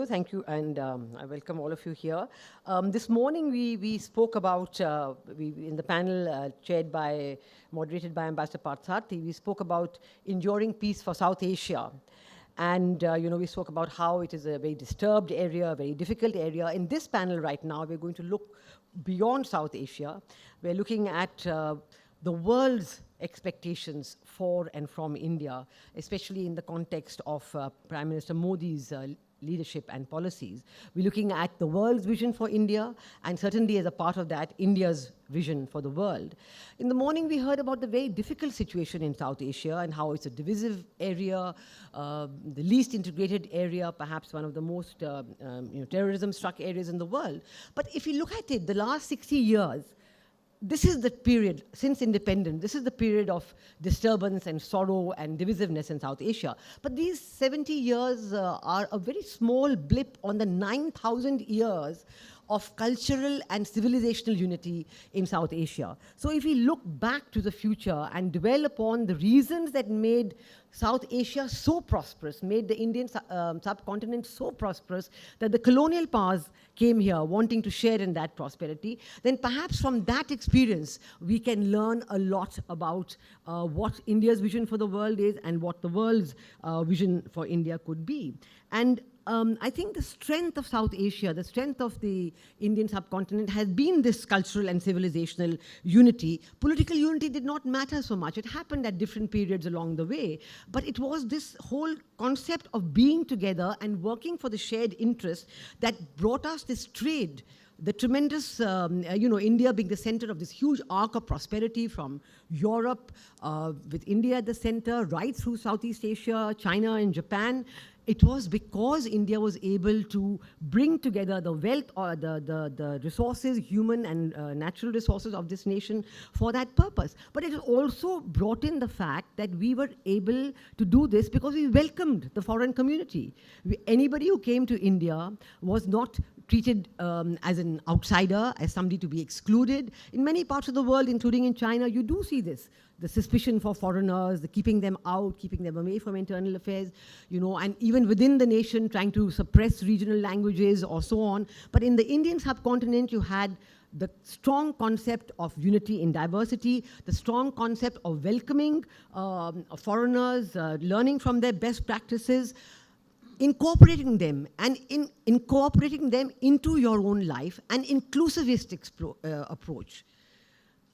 thank you, and I welcome all of you here. This morning we spoke about, in the panel moderated by Ambassador Parthasarathy, we spoke about enduring peace for South Asia. And, we spoke about how it is a very disturbed area, a very difficult area. In this panel right now, we're going to look beyond South Asia. We're looking at the world's expectations for and from India, especially in the context of Prime Minister Modi's leadership and policies. We're looking at the world's vision for India, and certainly as a part of that, India's vision for the world. In the morning, we heard about the very difficult situation in South Asia and how it's a divisive area, the least integrated area, perhaps one of the most terrorism-struck areas in the world. But if you look at it, the last 60 years, this is the period, since independence, this is the period of disturbance and sorrow and divisiveness in South Asia. But these 70 years are a very small blip on the 9,000 years of cultural and civilizational unity in South Asia. So if we look back to the future and dwell upon the reasons that made South Asia so prosperous, made the Indian subcontinent so prosperous that the colonial powers came here wanting to share in that prosperity, then perhaps from that experience we can learn a lot about what India's vision for the world is and what the world's vision for India could be. And I think the strength of South Asia, the strength of the Indian subcontinent has been this cultural and civilizational unity. Political unity did not matter so much. It happened at different periods along the way. But it was this whole concept of being together and working for the shared interest that brought us this trade. The tremendous, India being the center of this huge arc of prosperity from Europe, with India at the center, right through Southeast Asia, China and Japan. It was because India was able to bring together the wealth or the resources, human and natural resources of this nation for that purpose. But it also brought in the fact that we were able to do this because we welcomed the foreign community. Anybody who came to India was not treated as an outsider, as somebody to be excluded. In many parts of the world, including in China, you do see this. The suspicion for foreigners, the keeping them out, keeping them away from internal affairs, and even within the nation trying to suppress regional languages or so on. But in the Indian subcontinent, you had the strong concept of unity in diversity, the strong concept of welcoming foreigners, learning from their best practices, incorporating them and incorporating them into your own life, an inclusivist approach.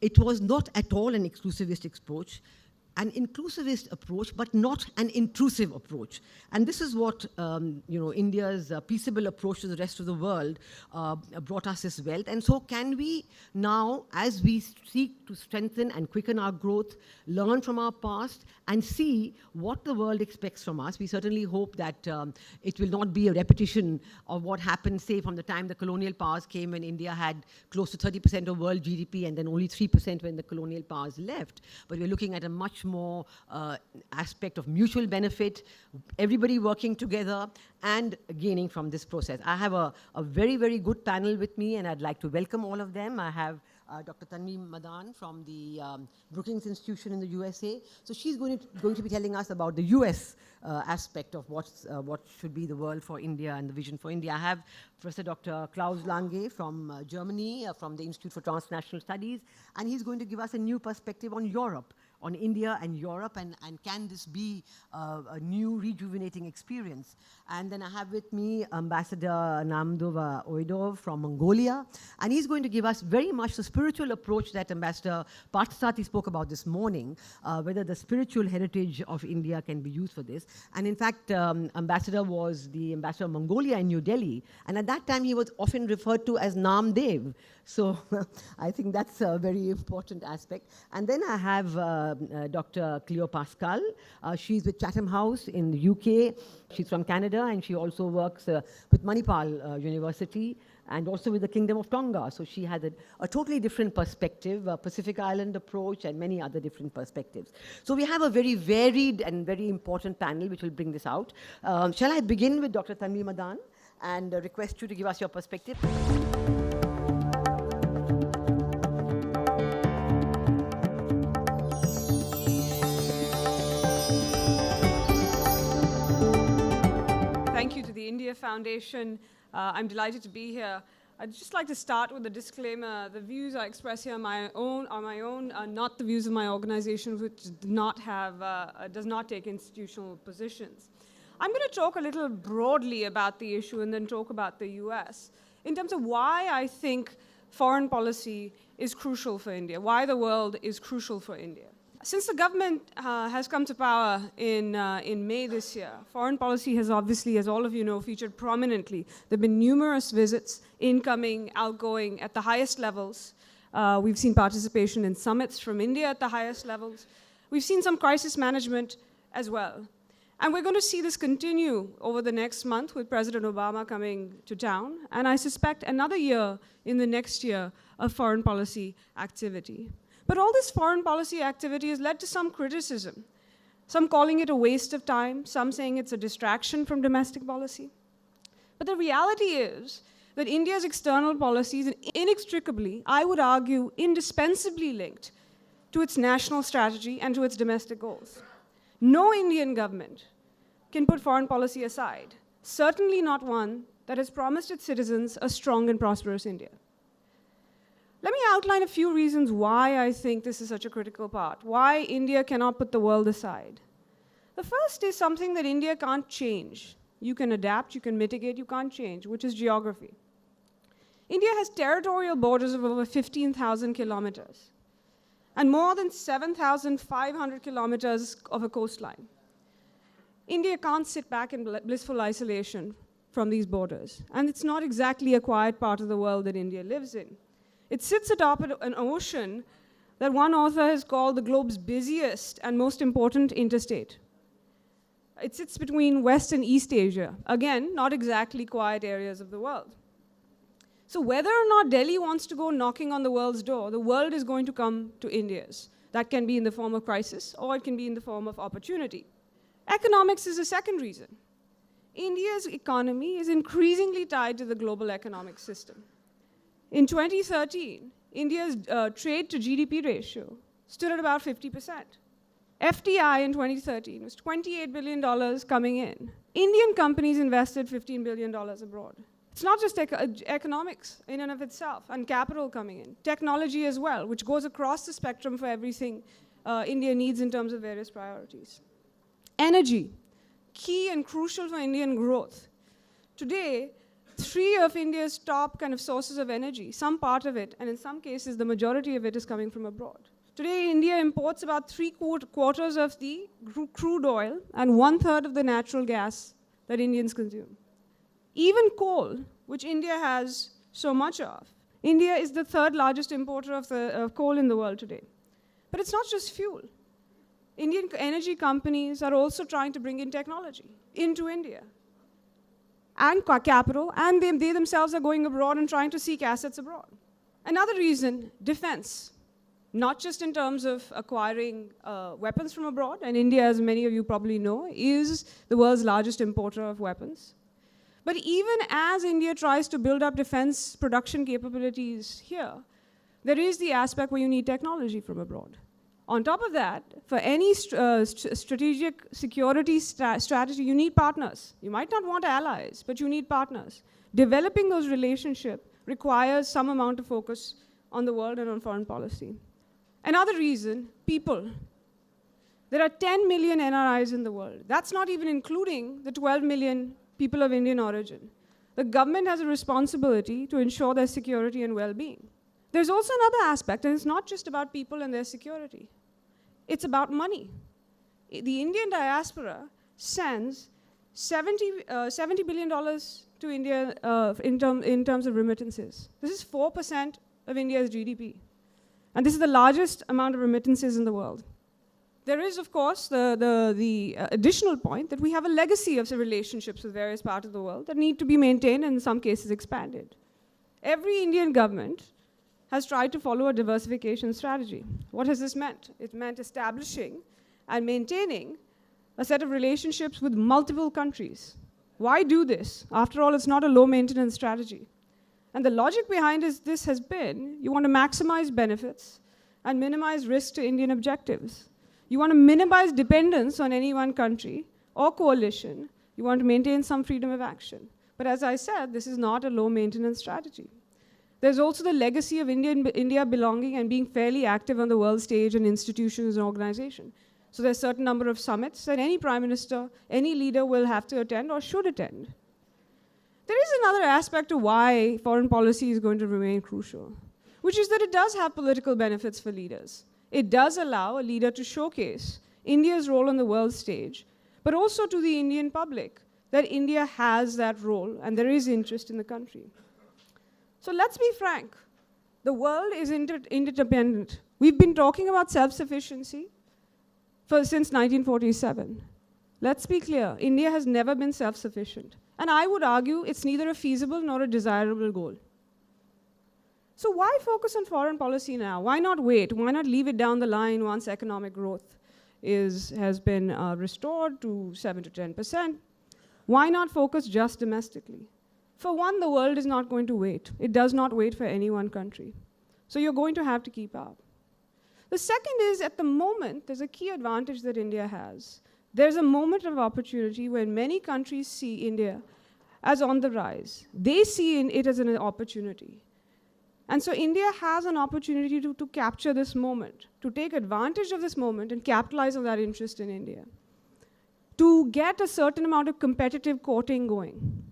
It was not at all an exclusivist approach, an inclusivist approach, but not an intrusive approach. And this is what India's peaceable approach to the rest of the world brought us this wealth. And so can we now, as we seek to strengthen and quicken our growth, learn from our past and see what the world expects from us? We certainly hope that it will not be a repetition of what happened, say, from the time the colonial powers came when India had close to 30% of world GDP and then only 3% when the colonial powers left. But we're looking at a much more aspect of mutual benefit, everybody working together and gaining from this process. I have a very, very good panel with me, and I'd like to welcome all of them. I have Dr. Tanvi Madan from the Brookings Institution in the USA. So she's going to be telling us about the US aspect of what should be the world for India and the vision for India. I have Professor Dr. Klaus Lange from Germany, from the Institute for Transnational Studies, and he's going to give us a new perspective on Europe, on India and Europe, and can this be a new rejuvenating experience? And then I have with me Ambassador Namdova Oidov from Mongolia, and he's going to give us very much the spiritual approach that Ambassador Parthasarathy spoke about this morning, whether the spiritual heritage of India can be used for this. And in fact, Ambassador was the ambassador of Mongolia in New Delhi, and at that time he was often referred to as Namdev. So I think that's a very important aspect. And then I have Dr. Cleo Pascal. She's with Chatham House in the UK. She's from Canada, and she also works with Manipal University and also with the Kingdom of Tonga. So she has a totally different perspective, a Pacific Island approach, and many other different perspectives. So we have a very varied and very important panel which will bring this out. Shall I begin with Dr. Tanvi Madan and request you to give us your perspective? India Foundation. I'm delighted to be here. I'd just like to start with a disclaimer. The views I express here are my own, not the views of my organization, which does not take institutional positions. I'm going to talk a little broadly about the issue and then talk about the US in terms of why I think foreign policy is crucial for India, why the world is crucial for India. Since the government has come to power in May this year, foreign policy has obviously, as all of you know, featured prominently. There have been numerous visits, incoming, outgoing, at the highest levels. We've seen participation in summits from India at the highest levels. We've seen some crisis management as well. And we're going to see this continue over the next month with President Obama coming to town, and I suspect another year in the next year of foreign policy activity. But all this foreign policy activity has led to some criticism, some calling it a waste of time, some saying it's a distraction from domestic policy. But the reality is that India's external policy is inextricably, I would argue, indispensably linked to its national strategy and to its domestic goals. No Indian government can put foreign policy aside, certainly not one that has promised its citizens a strong and prosperous India. Let me outline a few reasons why I think this is such a critical part, why India cannot put the world aside. The first is something that India can't change. You can adapt, you can mitigate, you can't change, which is geography. India has territorial borders of over 15,000 kilometers and more than 7,500 kilometers of a coastline. India can't sit back in blissful isolation from these borders, and it's not exactly a quiet part of the world that India lives in. It sits atop an ocean that one author has called the globe's busiest and most important interstate. It sits between West and East Asia. Again, not exactly quiet areas of the world. So whether or not Delhi wants to go knocking on the world's door, the world is going to come to India's. That can be in the form of crisis, or it can be in the form of opportunity. Economics is a second reason. India's economy is increasingly tied to the global economic system. In 2013, India's trade to GDP ratio stood at about 50%. FDI in 2013 was $28 billion coming in. Indian companies invested $15 billion abroad. It's not just economics in and of itself and capital coming in. Technology as well, which goes across the spectrum for everything India needs in terms of various priorities. Energy, key and crucial for Indian growth. Today, 3 of India's top kind of sources of energy, some part of it, and in some cases, the majority of it is coming from abroad. Today, India imports about 3/4 of the crude oil and 1/3 of the natural gas that Indians consume. Even coal, which India has so much of, India is the 3rd largest importer of coal in the world today. But it's not just fuel. Indian energy companies are also trying to bring in technology into India and capital, and they themselves are going abroad and trying to seek assets abroad. Another reason, defense. Not just in terms of acquiring weapons from abroad, and India, as many of you probably know, is the world's largest importer of weapons. But even as India tries to build up defense production capabilities here, there is the aspect where you need technology from abroad. On top of that, for any strategic security strategy, you need partners. You might not want allies, but you need partners. Developing those relationships requires some amount of focus on the world and on foreign policy. Another reason, people. There are 10 million NRIs in the world. That's not even including the 12 million people of Indian origin. The government has a responsibility to ensure their security and well-being. There's also another aspect, and it's not just about people and their security. It's about money. The Indian diaspora sends $70 billion to India in terms of remittances. This is 4% of India's GDP. And this is the largest amount of remittances in the world. There is, of course, the additional point that we have a legacy of relationships with various parts of the world that need to be maintained and in some cases expanded. Every Indian government has tried to follow a diversification strategy. What has this meant? It meant establishing and maintaining a set of relationships with multiple countries. Why do this? After all, it's not a low-maintenance strategy. And the logic behind this has been, you want to maximize benefits and minimize risk to Indian objectives. You want to minimize dependence on any one country or coalition. You want to maintain some freedom of action. But as I said, this is not a low-maintenance strategy. There's also the legacy of India belonging and being fairly active on the world stage in institutions and organizations. So there's a certain number of summits that any prime minister, any leader will have to attend or should attend. There is another aspect to why foreign policy is going to remain crucial, which is that it does have political benefits for leaders. It does allow a leader to showcase India's role on the world stage, but also to the Indian public that India has that role and there is interest in the country. So let's be frank. The world is interdependent. We've been talking about self-sufficiency since 1947. Let's be clear, India has never been self-sufficient. And I would argue it's neither a feasible nor a desirable goal. So why focus on foreign policy now? Why not wait? Why not leave it down the line once economic growth has been restored to 7 to 10%? Why not focus just domestically? For one, the world is not going to wait. It does not wait for any one country. So you're going to have to keep up. The second is, at the moment, there's a key advantage that India has. There's a moment of opportunity when many countries see India as on the rise. They see it as an opportunity. And so India has an opportunity to capture this moment, to take advantage of this moment and capitalize on that interest in India, to get a certain amount of competitive courting going.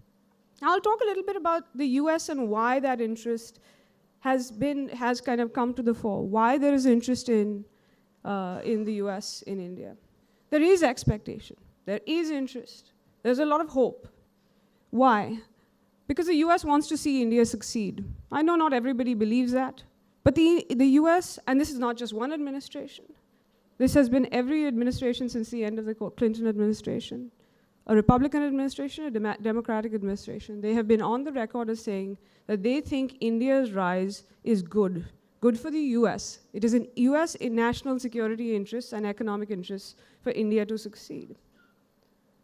I'll talk a little bit about the US and why that interest has kind of come to the fore, why there is interest in the US in India. There is expectation, there is interest, there's a lot of hope. Why? Because the US wants to see India succeed. I know not everybody believes that, but the US, and this is not just one administration, this has been every administration since the end of the Clinton administration, a Republican administration, a Democratic administration. They have been on the record as saying that they think India's rise is good for the US. It is in US in national security interests and economic interests for India to succeed.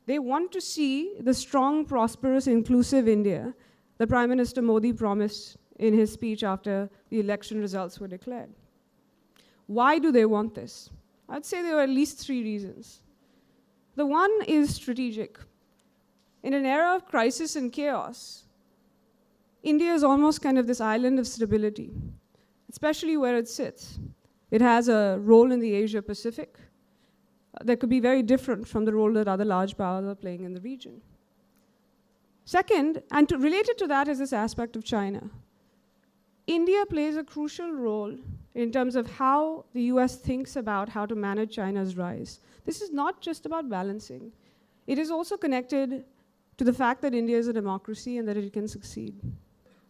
They want to see the strong, prosperous, inclusive India that Prime Minister Modi promised in his speech after the election results were declared. Why do they want this? I'd say there are at least 3 reasons. The one is strategic. In an era of crisis and chaos, India is almost kind of this island of stability, especially where it sits. It has a role in the Asia-Pacific that could be very different from the role that other large powers are playing in the region. Second, and related to that is this aspect of China. India plays a crucial role in terms of how the US thinks about how to manage China's rise. This is not just about balancing. It is also connected to the fact that India is a democracy and that it can succeed.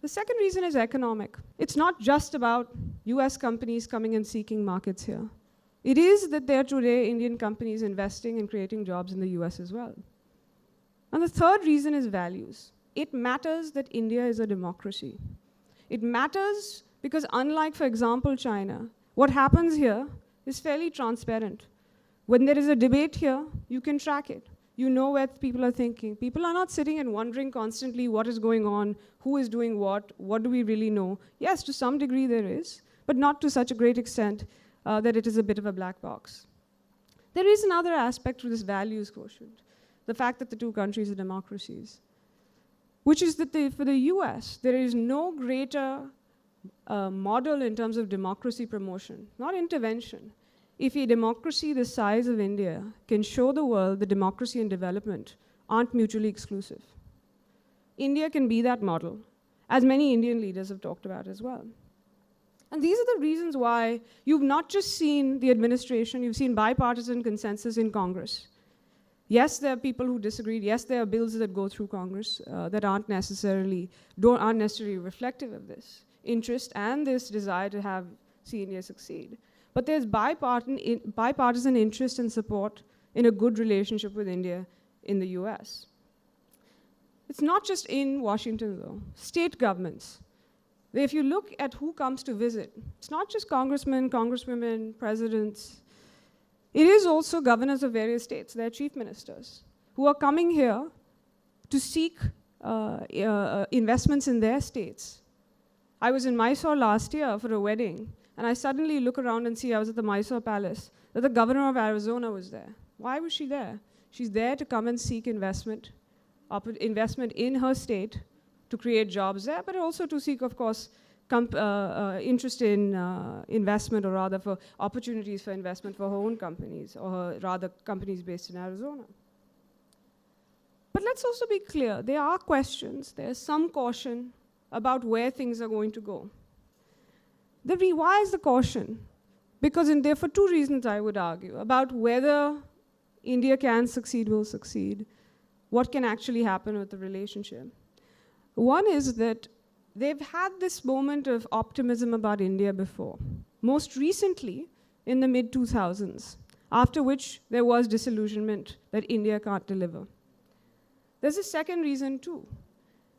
The second reason is economic. It's not just about US companies coming and seeking markets here. It is that there are today Indian companies investing and creating jobs in the US as well. And the third reason is values. It matters that India is a democracy. It matters because unlike, for example, China, what happens here is fairly transparent. When there is a debate here, you can track it. You know where people are thinking. People are not sitting and wondering constantly what is going on, who is doing what do we really know. Yes, to some degree there is, but not to such a great extent that it is a bit of a black box. There is another aspect to this values quotient, the fact that the 2 countries are democracies, which is that for the US, there is no greater model in terms of democracy promotion, not intervention. If a democracy the size of India can show the world that democracy and development aren't mutually exclusive, India can be that model, as many Indian leaders have talked about as well. And these are the reasons why you've not just seen the administration, you've seen bipartisan consensus in Congress. Yes, there are people who disagreed. Yes, there are bills that go through Congress that aren't necessarily reflective of this interest and this desire to see India succeed. But there's bipartisan interest and support in a good relationship with India in the US. It's not just in Washington, though. State governments. If you look at who comes to visit, it's not just congressmen, congresswomen, presidents. It is also governors of various states, their chief ministers, who are coming here to seek investments in their states. I was in Mysore last year for a wedding, and I suddenly look around and see I was at the Mysore Palace, that the governor of Arizona was there. Why was she there? She's there to come and seek investment investment in her state to create jobs there, but also to seek, of course, interest in investment, or rather for opportunities for investment for her own companies, or rather companies based in Arizona. But let's also be clear, there are questions, there's some caution about where things are going to go. Why is the caution? Because there for two reasons, I would argue, about whether India can succeed, will succeed, what can actually happen with the relationship. One is that they've had this moment of optimism about India before, most recently in the mid-2000s, after which there was disillusionment that India can't deliver. There's a second reason too.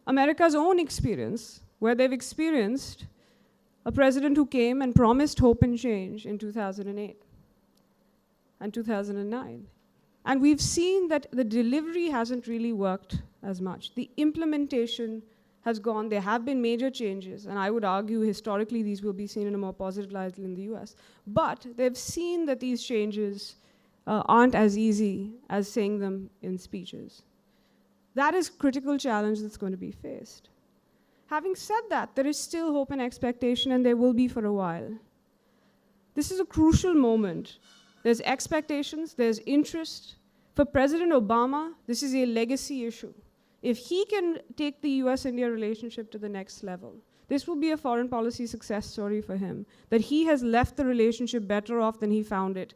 America's own experience, where they've experienced a president who came and promised hope and change in 2008 and 2009. And we've seen that the delivery hasn't really worked as much. The implementation has gone. There have been major changes, and I would argue historically these will be seen in a more positive light in the US. But they've seen that these changes aren't as easy as saying them in speeches. That is a critical challenge that's going to be faced. Having said that, there is still hope and expectation, and there will be for a while. This is a crucial moment. There's expectations, there's interest. For President Obama, this is a legacy issue. If he can take the US-India relationship to the next level, this will be a foreign policy success story for him, that he has left the relationship better off than he found it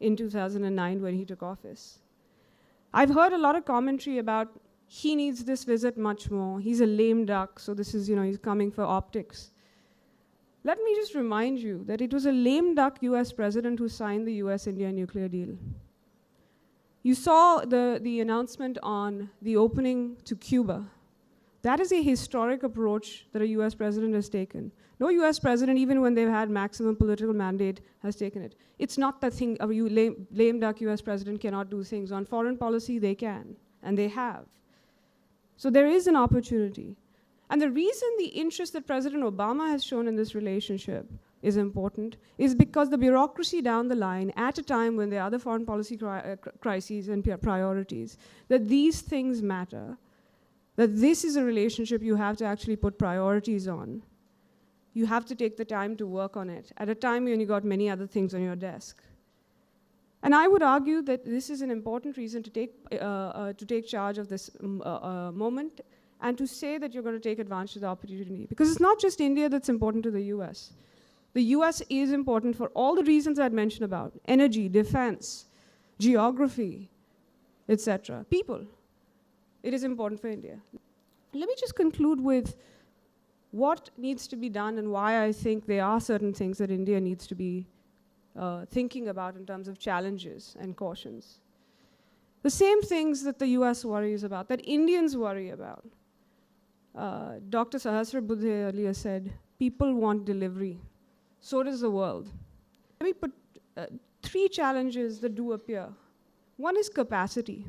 in 2009 when he took office. I've heard a lot of commentary about he needs this visit much more. He's a lame duck, so this is, he's coming for optics. Let me just remind you that it was a lame duck US president who signed the US-India nuclear deal. You saw the announcement on the opening to Cuba. That is a historic approach that a US president has taken. No US president, even when they've had maximum political mandate, has taken it. It's not that thing, a lame duck US president cannot do things. On foreign policy, they can, and they have. So there is an opportunity. And the reason the interest that President Obama has shown in this relationship is important is because the bureaucracy down the line, at a time when there are other foreign policy crises and priorities, that these things matter, that this is a relationship you have to actually put priorities on. You have to take the time to work on it at a time when you got many other things on your desk. And I would argue that this is an important reason to take charge of this moment and to say that you're going to take advantage of the opportunity. Because it's not just India that's important to the US. The US is important for all the reasons I'd mentioned about: energy, defense, geography, etc. People. It is important for India. Let me just conclude with what needs to be done and why I think there are certain things that India needs to be thinking about in terms of challenges and cautions. The same things that the US worries about, that Indians worry about. Dr. Sahasrabudhe earlier said, people want delivery. So does the world. Let me put three challenges that do appear. One is capacity.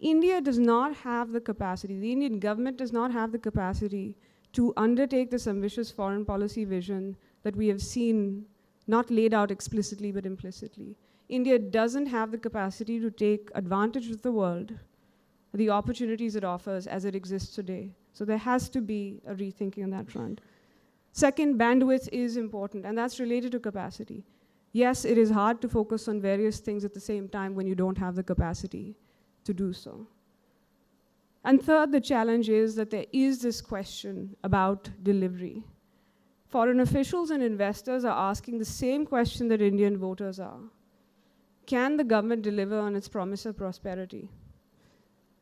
India does not have the capacity, the Indian government does not have the capacity to undertake this ambitious foreign policy vision that we have seen not laid out explicitly but implicitly. India doesn't have the capacity to take advantage of the world, the opportunities it offers as it exists today. So there has to be a rethinking on that front. Second, bandwidth is important, and that's related to capacity. Yes, it is hard to focus on various things at the same time when you don't have the capacity to do so. And third, the challenge is that there is this question about delivery. Foreign officials and investors are asking the same question that Indian voters are. Can the government deliver on its promise of prosperity?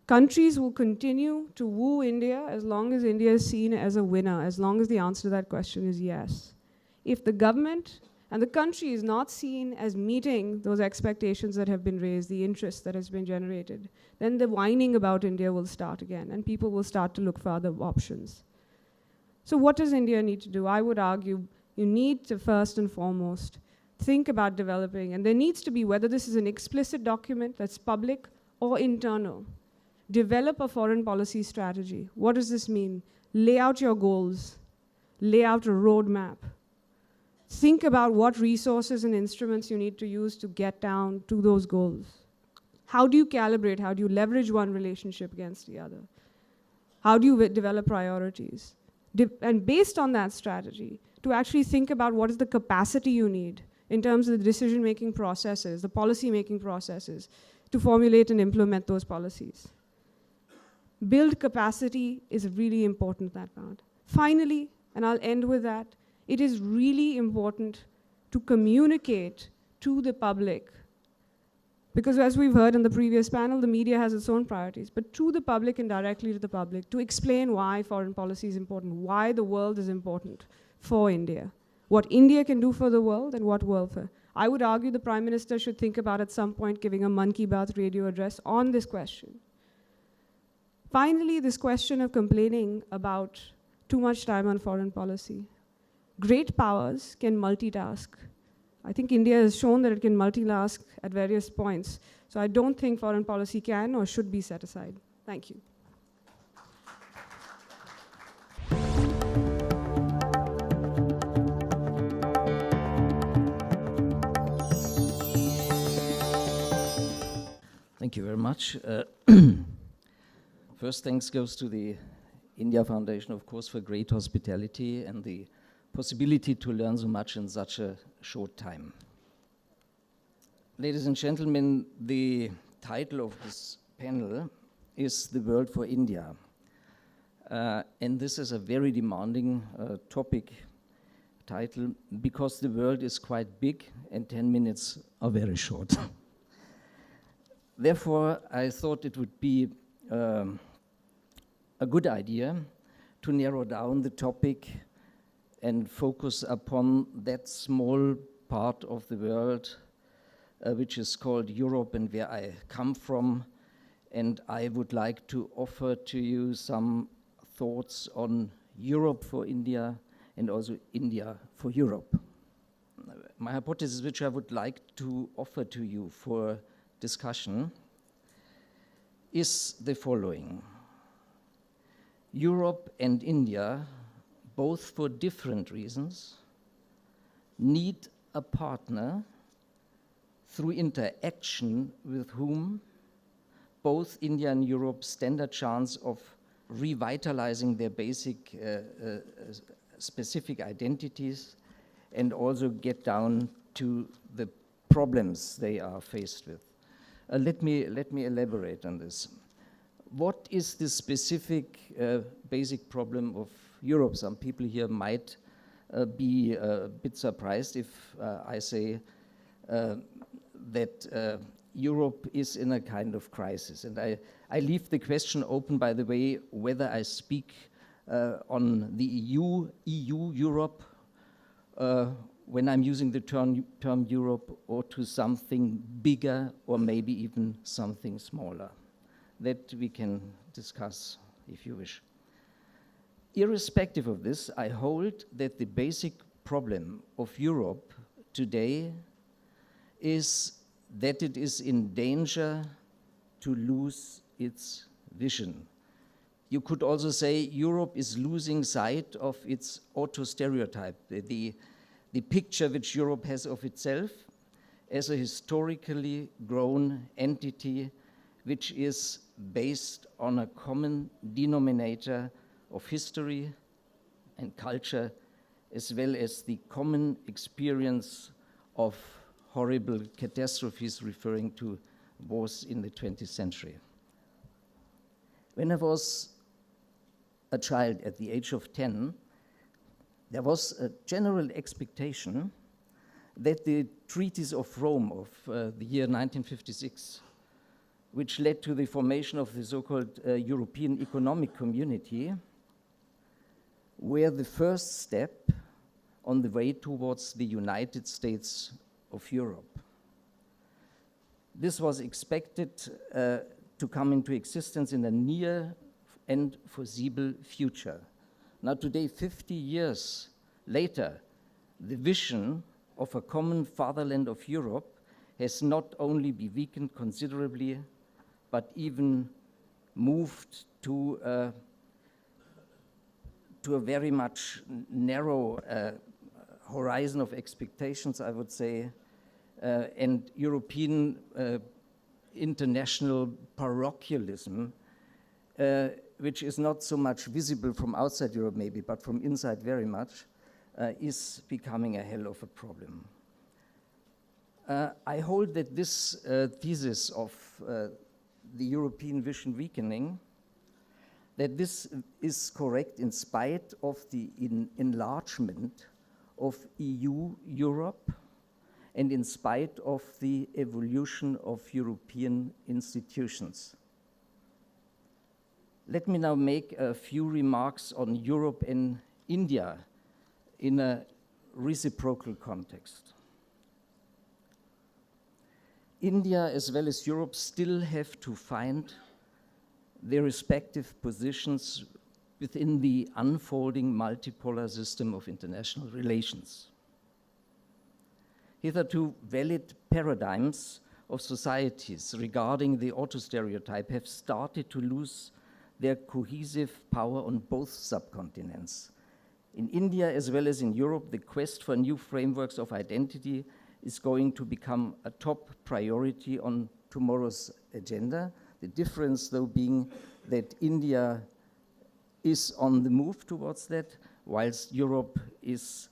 Countries will continue to woo India as long as India is seen as a winner, as long as the answer to that question is yes. If the government and the country is not seen as meeting those expectations that have been raised, the interest that has been generated, then the whining about India will start again, and people will start to look for other options. So what does India need to do? I would argue you need to first and foremost think about developing, and there needs to be, whether this is an explicit document that's public or internal, develop a foreign policy strategy. What does this mean? Lay out your goals. Lay out a roadmap. Think about what resources and instruments you need to use to get down to those goals. How do you calibrate? How do you leverage one relationship against the other? How do you develop priorities? And based on that strategy, to actually think about what is the capacity you need in terms of the decision-making processes, the policy-making processes, to formulate and implement those policies. Build capacity is really important, that part. Finally, and I'll end with that, it is really important to communicate to the public, because as we've heard in the previous panel, the media has its own priorities, but to the public and directly to the public, to explain why foreign policy is important, why the world is important for India, what India can do for the world and what world for. I would argue the Prime Minister should think about at some point giving a Mann Ki Baat radio address on this question. Finally, this question of complaining about too much time on foreign policy. Great powers can multitask. I think India has shown that it can multitask at various points. So I don't think foreign policy can or should be set aside. Thank you. Thank you very much. First, thanks goes to the India Foundation, of course, for great hospitality and the possibility to learn so much in such a short time. Ladies and gentlemen, the title of this panel is The World for India. And this is a very demanding topic title because the world is quite big and 10 minutes are very short. Therefore, I thought it would be a good idea to narrow down the topic and focus upon that small part of the world which is called Europe and where I come from. And I would like to offer to you some thoughts on Europe for India and also India for Europe. My hypothesis, which I would like to offer to you for discussion, is the following. Europe and India, both for different reasons, need a partner through interaction with whom both India and Europe stand a chance of revitalizing their basic specific identities and also get down to the problems they are faced with. Let me elaborate on this. What is the specific basic problem of Europe? Some people here might be a bit surprised if I say that Europe is in a kind of crisis. And I leave the question open, by the way, whether I speak on the EU, Europe, when I'm using the term Europe, or to something bigger or maybe even something smaller. That we can discuss if you wish. Irrespective of this, I hold that the basic problem of Europe today is that it is in danger to lose its vision. You could also say Europe is losing sight of its auto-stereotype, the picture which Europe has of itself as a historically grown entity which is based on a common denominator of history and culture, as well as the common experience of horrible catastrophes referring to wars in the 20th century. When I was a child at the age of 10, there was a general expectation that the treaties of Rome of the year 1956, which led to the formation of the so-called European Economic Community, were the first step on the way towards the United States of Europe. This was expected to come into existence in a near and foreseeable future. Now today, 50 years later, the vision of a common fatherland of Europe has not only been weakened considerably, but even moved to a very much narrow horizon of expectations, I would say, and European international parochialism, which is not so much visible from outside Europe maybe, but from inside very much, is becoming a hell of a problem. I hold that this thesis of the European vision weakening, that this is correct in spite of the enlargement of EU-Europe and in spite of the evolution of European institutions. Let me now make a few remarks on Europe and India in a reciprocal context. India as well as Europe still have to find their respective positions within the unfolding multipolar system of international relations. Hitherto valid paradigms of societies regarding the autostereotype have started to lose their cohesive power on both subcontinents. In India as well as in Europe, the quest for new frameworks of identity is going to become a top priority on tomorrow's agenda. The difference, though, being that India is on the move towards that, whilst Europe is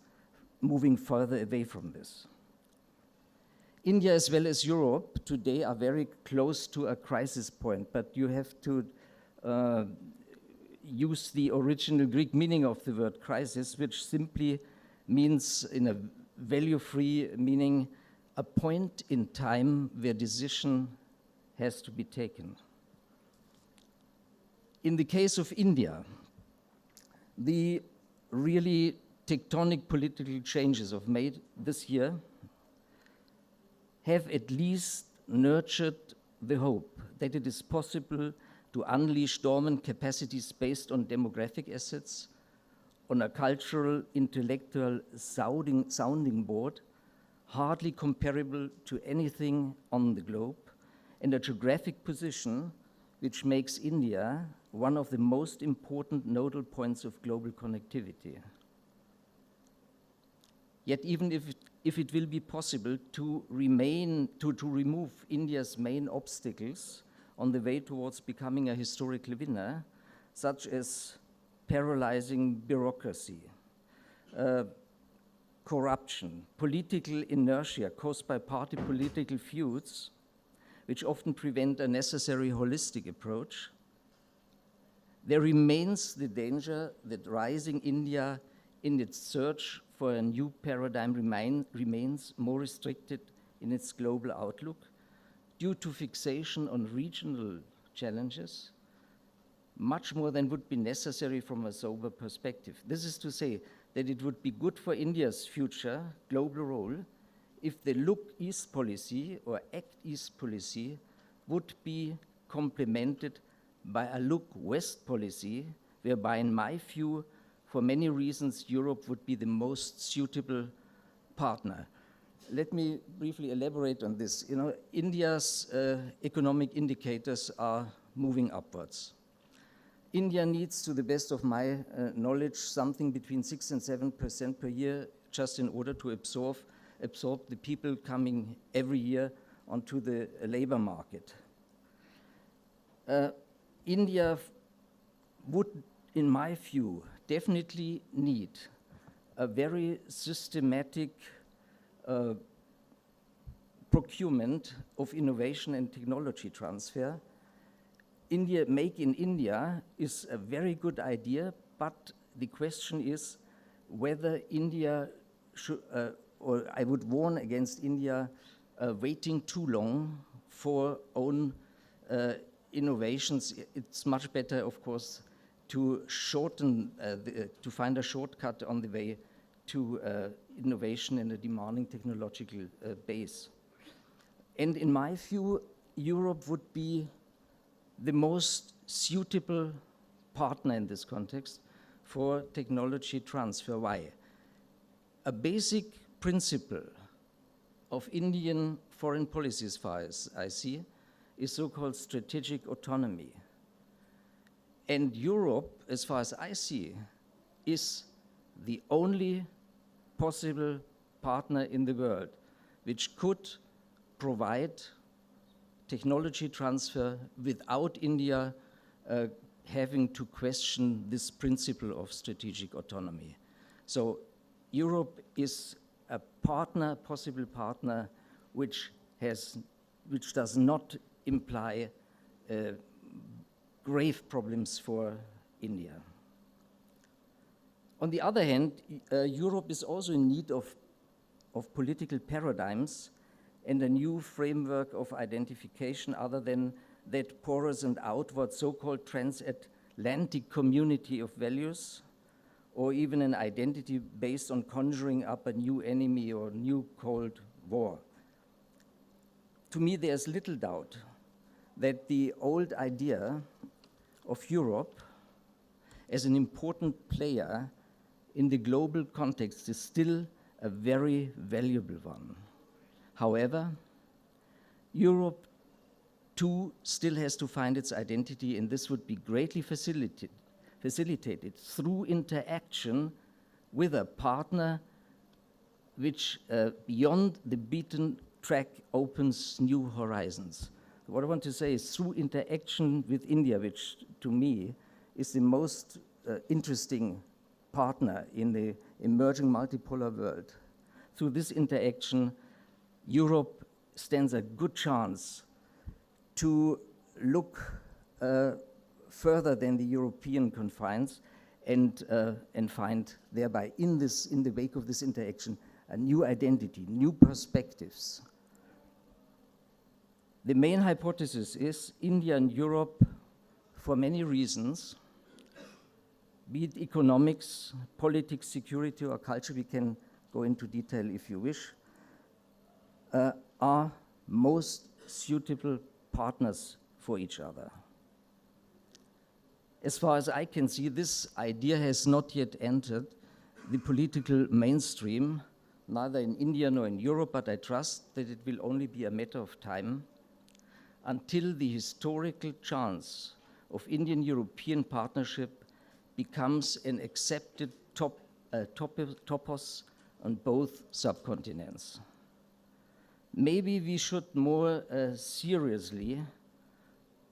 moving further away from this. India as well as Europe today are very close to a crisis point, but you have to use the original Greek meaning of the word crisis, which simply means, in a value-free meaning, a point in time where decision has to be taken. In the case of India, the really tectonic political changes of May this year have at least nurtured the hope that it is possible to unleash dormant capacities based on demographic assets, on a cultural, intellectual sounding board, hardly comparable to anything on the globe, and a geographic position which makes India one of the most important nodal points of global connectivity. Yet even if it will be possible to remove India's main obstacles on the way towards becoming a historical winner, such as paralyzing bureaucracy, corruption, political inertia caused by party political feuds, which often prevent a necessary holistic approach, there remains the danger that rising India in its search for a new paradigm remains more restricted in its global outlook due to fixation on regional challenges, much more than would be necessary from a sober perspective. This is to say that it would be good for India's future global role if the look east policy or act east policy would be complemented by a look west policy, whereby, in my view, for many reasons, Europe would be the most suitable partner. Let me briefly elaborate on this. You know, India's economic indicators are moving upwards. India needs, to the best of my knowledge, something between 6 and 7% per year just in order to absorb the people coming every year onto the labor market. India would, in my view, definitely need a very systematic procurement of innovation and technology transfer. Make in India is a very good idea, but the question is whether India should, or I would warn against India waiting too long for own innovations. It's much better, of course, to shorten, to find a shortcut on the way to innovation in a demanding technological base. And in my view, Europe would be the most suitable partner in this context for technology transfer. Why? A basic principle of Indian foreign policy, as far as I see, is so-called strategic autonomy. And Europe, as far as I see, is the only possible partner in the world which could provide technology transfer without India having to question this principle of strategic autonomy. So Europe is a partner, possible partner, which does not imply grave problems for India. On the other hand, Europe is also in need of political paradigms and a new framework of identification other than that porous and outward so-called transatlantic community of values, or even an identity based on conjuring up a new enemy or new Cold War. To me, there's little doubt that the old idea of Europe as an important player in the global context is still a very valuable one. However, Europe too still has to find its identity, and this would be greatly facilitated through interaction with a partner which beyond the beaten track opens new horizons. What I want to say is through interaction with India, which to me is the most interesting partner in the emerging multipolar world. Through this interaction, Europe stands a good chance to look further than the European confines and find thereby in the wake of this interaction a new identity, new perspectives. The main hypothesis is India and Europe, for many reasons, be it economics, politics, security, or culture, we can go into detail if you wish, are most suitable partners for each other. As far as I can see, this idea has not yet entered the political mainstream, neither in India nor in Europe, but I trust that it will only be a matter of time until the historical chance of Indian-European partnership becomes an accepted topos on both subcontinents. Maybe we should more seriously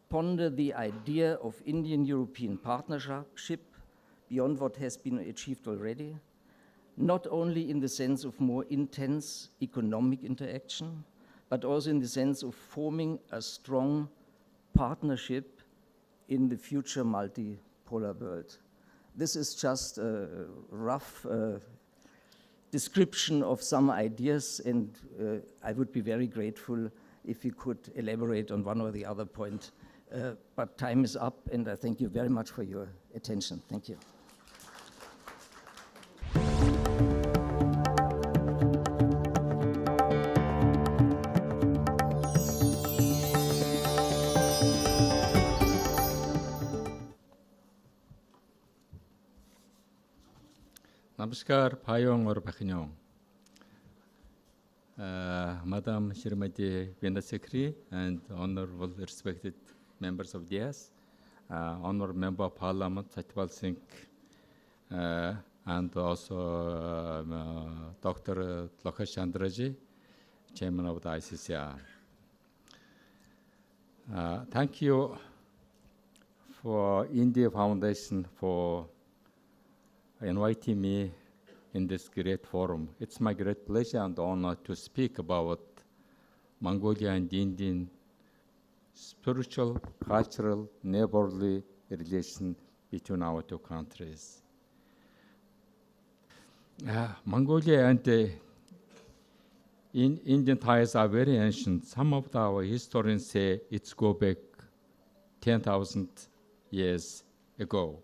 ponder the idea of Indian-European partnership beyond what has been achieved already, not only in the sense of more intense economic interaction, but also in the sense of forming a strong partnership in the future multipolar world. This is just a rough description of some ideas, and I would be very grateful if you could elaborate on one or the other point. But time is up, and I thank you very much for your attention. Thank you. Namaskar, Payong or Bachinong. Madam Shrimati Vinda Secretary and honorable respected members of DIAS, honorable member of Parliament Satyapal Singh, and also Dr. Lokesh Chandraji, Chairman of the ICCR. Thank you for India Foundation for inviting me in this great forum. It's my great pleasure and honor to speak about Mongolia and Indian spiritual, cultural, neighborly relation between our two countries. Mongolia and Indian ties are very ancient. Some of our historians say it's go back 10,000 years ago.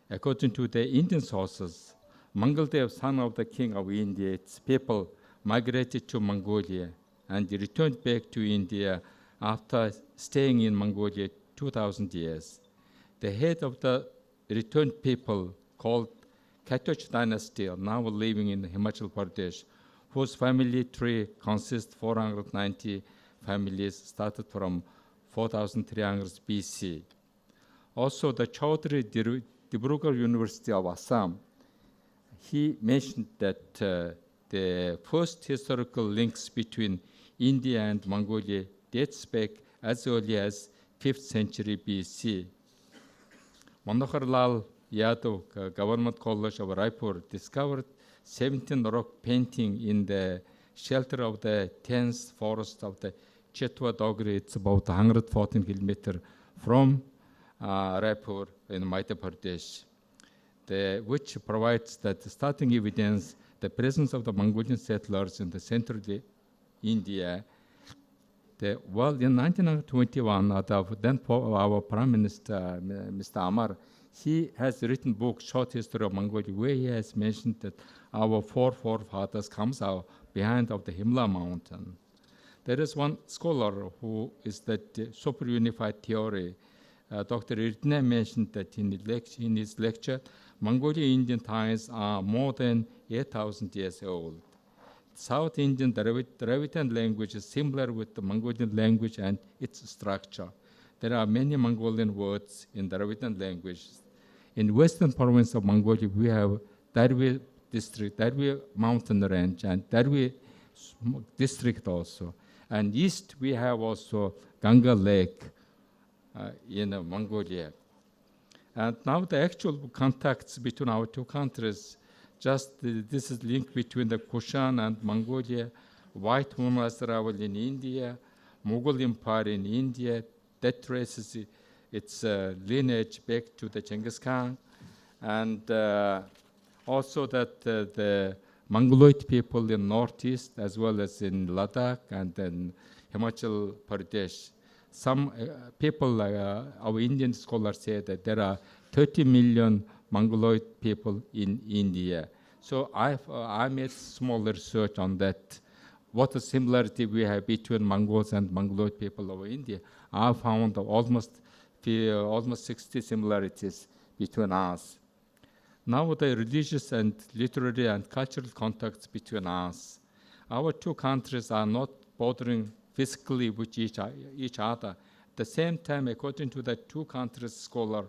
According to the Indian sources, Mangaldev, son of the king of India, its people migrated to Mongolia and returned back to India after staying in Mongolia 2,000 years. The head of the returned people, called Katoch dynasty, now living in Himachal Pradesh, whose family tree consists 490 families, started from 4,300 BC. Also, the Chaudhry Dibrugarh University of Assam, he mentioned that the first historical links between India and Mongolia dates back as early as 5th century BC. Manohar Lal Yadav, Government College of Raipur, discovered 17 rock painting in the shelter of the dense forest of the Chetwa Dogri. It's about 114 kilometers from Raipur in Madhya Pradesh, which provides that starting evidence the presence of the Mongolian settlers in the central India. In 1921, then our Prime Minister, Mr. Amar, he has written book, Short History of Mongolia, where he has mentioned that our forefathers comes out behind of the Himla mountain. There is one scholar who is that super unified theory. Dr. Irdne mentioned that in his lecture, Mongolian Indian ties are more than 8,000 years old. South Indian Dravidian language is similar with the Mongolian language and its structure. There are many Mongolian words in Dravidian language. In western province of Mongolia, we have Darvi district, Darvi mountain range, and Darvi district also. And east, we have also Ganga Lake in Mongolia. And now the actual contacts between our two countries, this is linked between the Kushan and Mongolia, White Hunas travel in India, Mughal Empire in India, that traces its lineage back to the Genghis Khan, and also that the Mongoloid people in Northeast, as well as in Ladakh and then Himachal Pradesh. Some people, our Indian scholars say that there are 30 million Mongoloid people in India. So I made small research on that. What a similarity we have between Mongols and Mongoloid people of India. I found almost 60 similarities between us. Now the religious and literary and cultural contacts between us. Our two countries are not bordering physically with each other. At the same time, according to the two countries scholar,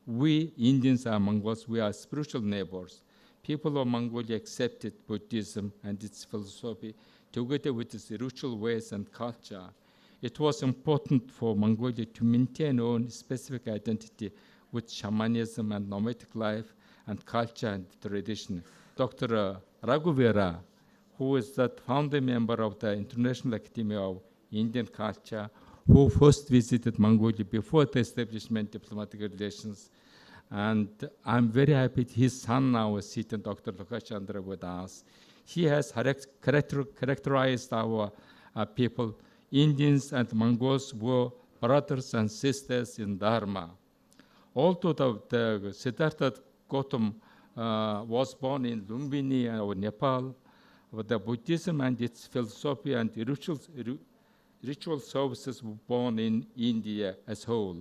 we Indians and Mongols, we are spiritual neighbors. People of Mongolia accepted Buddhism and its philosophy together with its ritual ways and culture. It was important for Mongolia to maintain own specific identity with shamanism and nomadic life and culture and tradition. Dr. Raghuvira, who is the founding member of the International Academy of Indian Culture, who first visited Mongolia before the establishment of diplomatic relations. And I'm very happy his son now is sitting, Dr. Lokha Chandra, with us. He has characterized our people. Indians and Mongols were brothers and sisters in Dharma. Although the Siddhartha Gautam was born in Lumbini or Nepal, the Buddhism and its philosophy and ritual services were born in India as whole.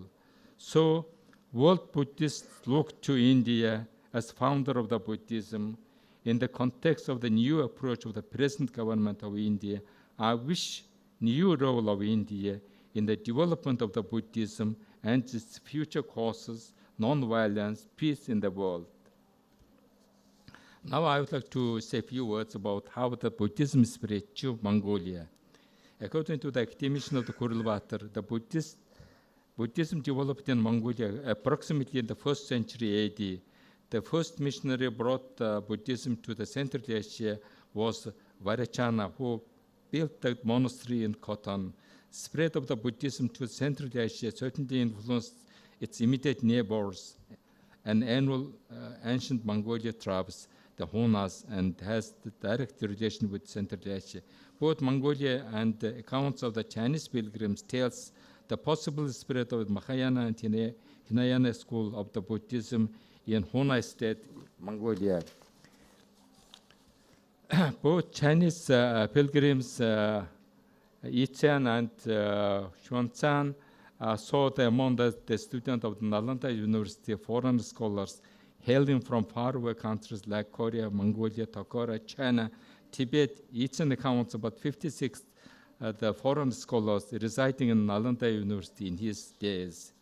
So world Buddhists look to India as founder of the Buddhism. In the context of the new approach of the present government of India, I wish new role of India in the development of the Buddhism and its future causes, non-violence, peace in the world. Now I would like to say a few words about how the Buddhism spread to Mongolia. According to the academician of the Kurulvatar, the Buddhism developed in Mongolia approximately in the 1st century AD. The first missionary brought Buddhism to the Central Asia was Vairocana, who built the monastery in Khotan. Spread of the Buddhism to Central Asia certainly influenced its immediate neighbors and ancient Mongolia tribes, the Hunas, and has the direct relation with Central Asia. Both Mongolia and the accounts of the Chinese pilgrims tells the possible spread of Mahayana and Hinayana school of the Buddhism in Hunai state, Mongolia. Both Chinese pilgrims, Yichen and Xuanzan, saw among the students of the Nalanda University foreign scholars hailing from faraway countries like Korea, Mongolia, Takora, China, Tibet. Yichen accounts about 56 the foreign scholars residing in Nalanda University in his days.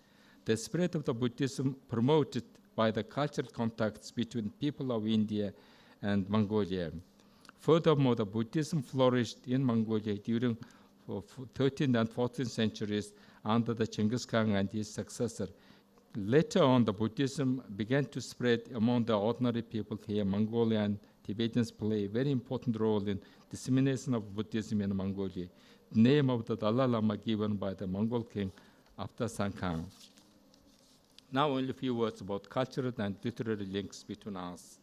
The spread of the Buddhism promoted by the cultural contacts between people of India and Mongolia. Furthermore, the Buddhism flourished in Mongolia during for 13th and 14th centuries under the Genghis Khan and his successor. Later on, the Buddhism began to spread among the ordinary people here. Mongolia and Tibetans play a very important role in dissemination of Buddhism in Mongolia. The name of the Dalai Lama given by the Mongol king after Sankang. Now only a few words about cultural and literary links between us.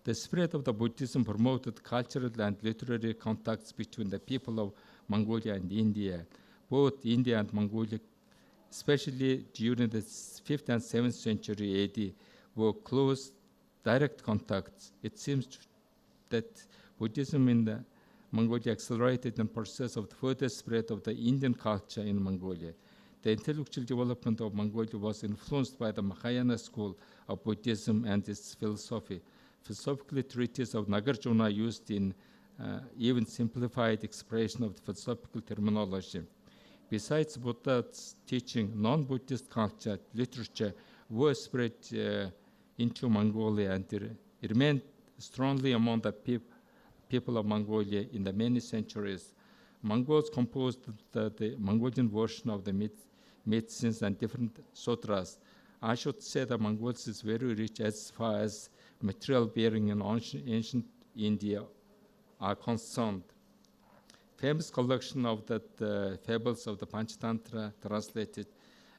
The spread of the Buddhism promoted cultural and literary contacts between the people of Mongolia and India. Both India and Mongolia, especially during the 5th and 7th century AD, were close direct contacts. It seems that Buddhism in the Mongolia accelerated the process of the further spread of the Indian culture in Mongolia. The intellectual development of Mongolia was influenced by the Mahayana school of Buddhism and its philosophy. Philosophical treatises of Nagarjuna used in even simplified expression of the philosophical terminology. Besides Buddha's teaching, non-Buddhist culture, literature were spread into Mongolia and remained strongly among the people of Mongolia in the many centuries. Mongols composed the Mongolian version of the medicines and different sutras. I should say that Mongols is very rich as far as material bearing in ancient India are concerned. Famous collection of the fables of the Panchatantra translated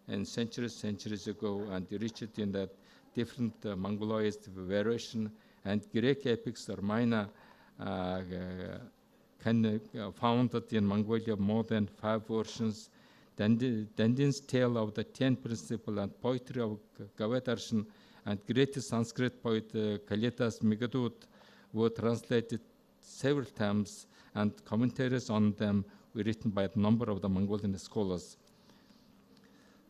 in centuries ago and reached in the different Mongoloized variation, and Greek epics or minor founded in Mongolia more than 5 versions. Dandin's tale of the 10 principles and poetry of Gavadarshan and great Sanskrit poet Kalidas Meghadut were translated several times, and commentaries on them were written by a number of the Mongolian scholars.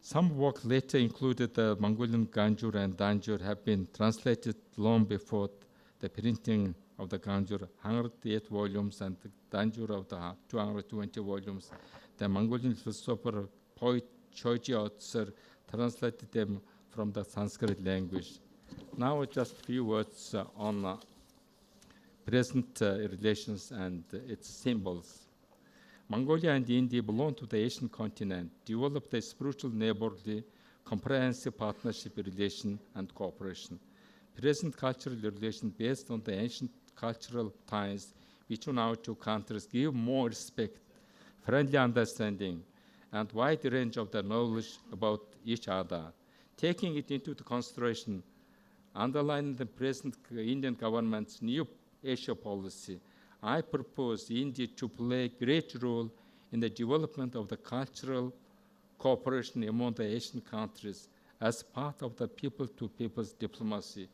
Some work later included the Mongolian Ganjur and Danjur have been translated long before the printing of the Ganjur, 108 volumes, and the Danjur of the 220 volumes. The Mongolian philosopher, poet Choji Otser translated them from the Sanskrit language. Now just a few words on present relations and its symbols. Mongolia and India belong to the Asian continent, developed a spiritual neighborly, comprehensive partnership relation and cooperation. Present cultural relations based on the ancient cultural ties between our two countries give more respect, friendly understanding, and wide range of the knowledge about each other. Taking it into the consideration, underlining the present Indian government's new Asia policy, I propose India to play a great role in the development of the cultural cooperation among the Asian countries as part of the people-to-people diplomacy,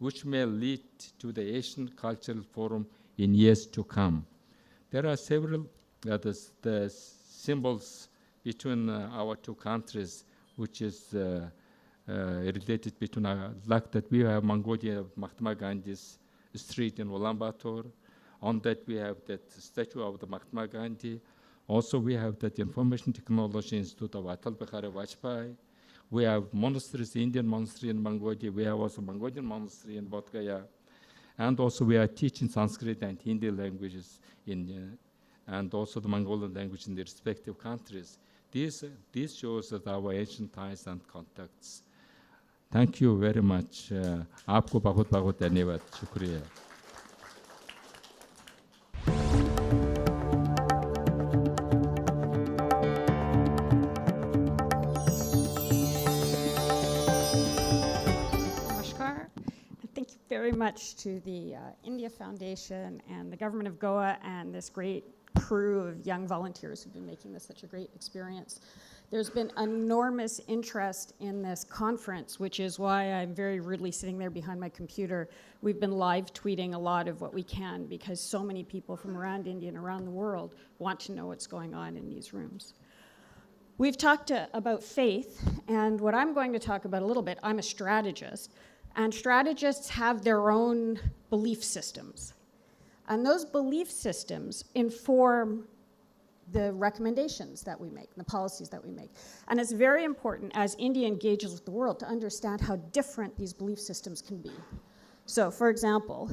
which may lead to the Asian Cultural Forum in years to come. There are several the symbols between our two countries, which is related between like that we have Mongolia, Mahatma Gandhi's street in Ulaanbaatar. On that we have that statue of the Mahatma Gandhi. Also we have that Information Technology Institute of Atal Bihari Vajpayee. We have monasteries, Indian monastery in Mongolia. We have also Mongolian monastery in Bodh Gaya. And also we are teaching Sanskrit and Hindi languages and also the Mongolian language in the respective countries. This shows that our ancient ties and contacts. Thank you very much. आपको बहुत बहुत धन्यवाद. शुक्रिया. Namaskar. And thank you very much to the India Foundation and the government of Goa and this great crew of young volunteers who've been making this such a great experience. There's been enormous interest in this conference, which is why I'm very rudely sitting there behind my computer. We've been live tweeting a lot of what we can because so many people from around India and around the world want to know what's going on in these rooms. We've talked about faith, and what I'm going to talk about a little bit, I'm a strategist, and strategists have their own belief systems. And those belief systems inform the recommendations that we make, the policies that we make. And it's very important as India engages with the world to understand how different these belief systems can be. So, for example,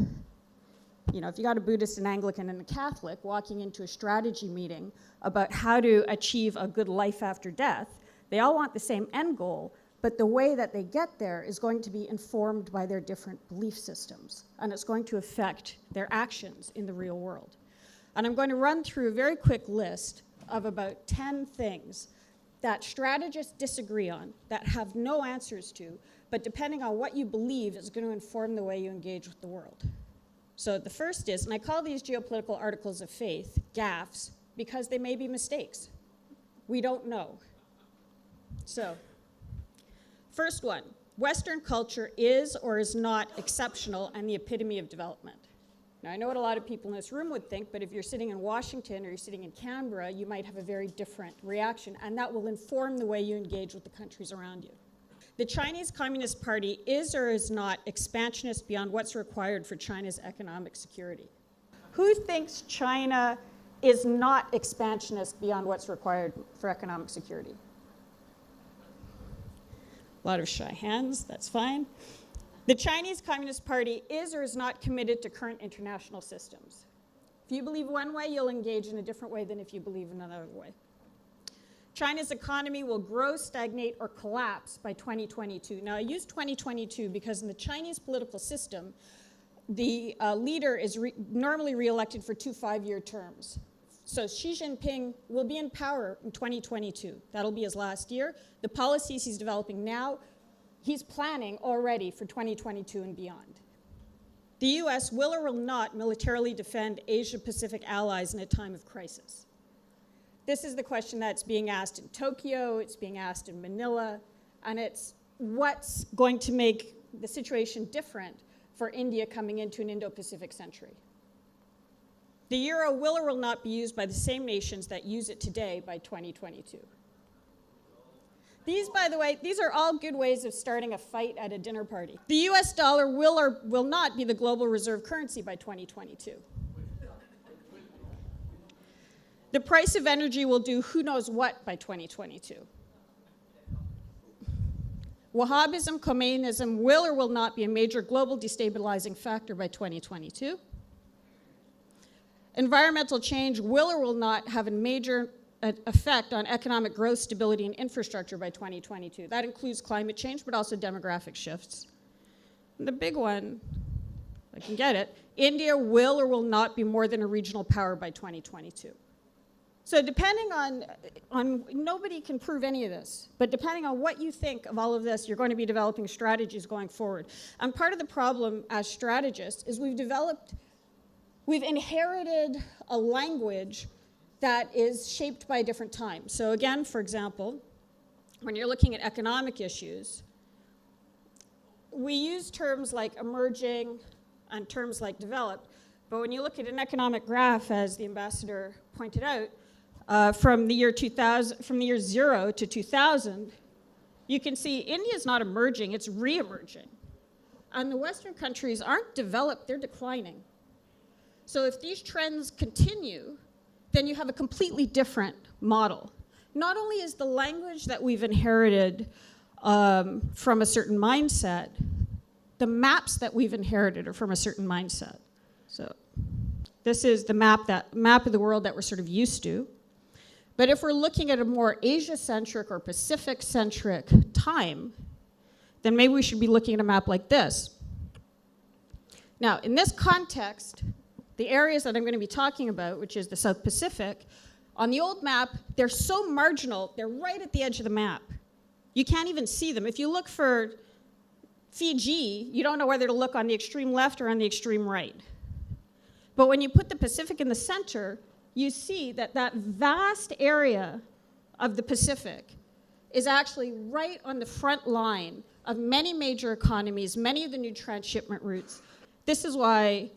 if you got a Buddhist, an Anglican, and a Catholic walking into a strategy meeting about how to achieve a good life after death, they all want the same end goal, but the way that they get there is going to be informed by their different belief systems, and it's going to affect their actions in the real world. And I'm going to run through a very quick list of about 10 things that strategists disagree on, that have no answers to, but depending on what you believe is going to inform the way you engage with the world. So the first is, and I call these geopolitical articles of faith gaffes, because they may be mistakes. We don't know. So, first one, Western culture is or is not exceptional and the epitome of development. Now, I know what a lot of people in this room would think, but if you're sitting in Washington or you're sitting in Canberra, you might have a very different reaction, and that will inform the way you engage with the countries around you. The Chinese Communist Party is or is not expansionist beyond what's required for China's economic security. Who thinks China is not expansionist beyond what's required for economic security? A lot of shy hands, that's fine. The Chinese Communist Party is or is not committed to current international systems. If you believe one way, you'll engage in a different way than if you believe in another way. China's economy will grow, stagnate, or collapse by 2022. Now, I use 2022 because in the Chinese political system, the leader is normally re-elected for 2 5-year terms. So Xi Jinping will be in power in 2022. That'll be his last year. The policies he's developing now, he's planning already for 2022 and beyond. The US will or will not militarily defend Asia-Pacific allies in a time of crisis. This is the question that's being asked in Tokyo, it's being asked in Manila, and it's what's going to make the situation different for India coming into an Indo-Pacific century. The euro will or will not be used by the same nations that use it today by 2022. These, by the way, these are all good ways of starting a fight at a dinner party. The US dollar will or will not be the global reserve currency by 2022. The price of energy will do who knows what by 2022. Wahhabism, Khomeinism will or will not be a major global destabilizing factor by 2022. Environmental change will or will not have a major effect on economic growth, stability, and infrastructure by 2022. That includes climate change, but also demographic shifts. And the big one, if I can get it, India will or will not be more than a regional power by 2022. So depending on nobody can prove any of this, but depending on what you think of all of this, you're going to be developing strategies going forward. And part of the problem as strategists is we've inherited a language that is shaped by a different time. So again, for example, when you're looking at economic issues, we use terms like emerging and terms like developed, but when you look at an economic graph, as the ambassador pointed out, from the year 2000, from the year 0 to 2000, you can see India's not emerging, it's re-emerging. And the Western countries aren't developed, they're declining. So if these trends continue, then you have a completely different model. Not only is the language that we've inherited from a certain mindset, the maps that we've inherited are from a certain mindset. So this is the map of the world that we're sort of used to. But if we're looking at a more Asia-centric or Pacific-centric time, then maybe we should be looking at a map like this. Now, in this context, the areas that I'm going to be talking about, which is the South Pacific, on the old map, they're so marginal, they're right at the edge of the map. You can't even see them. If you look for Fiji, you don't know whether to look on the extreme left or on the extreme right. But when you put the Pacific in the center, you see that that vast area of the Pacific is actually right on the front line of many major economies, many of the new transshipment routes. This is why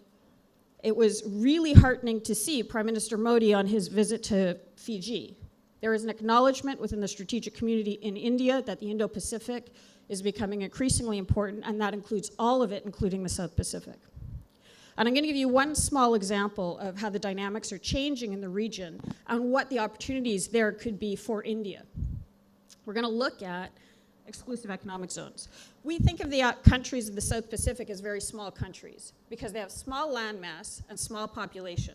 it was really heartening to see Prime Minister Modi on his visit to Fiji. There is an acknowledgement within the strategic community in India that the Indo-Pacific is becoming increasingly important, and that includes all of it, including the South Pacific. And I'm going to give you one small example of how the dynamics are changing in the region and what the opportunities there could be for India. We're going to look at exclusive economic zones. We think of the countries of the South Pacific as very small countries because they have small landmass and small population.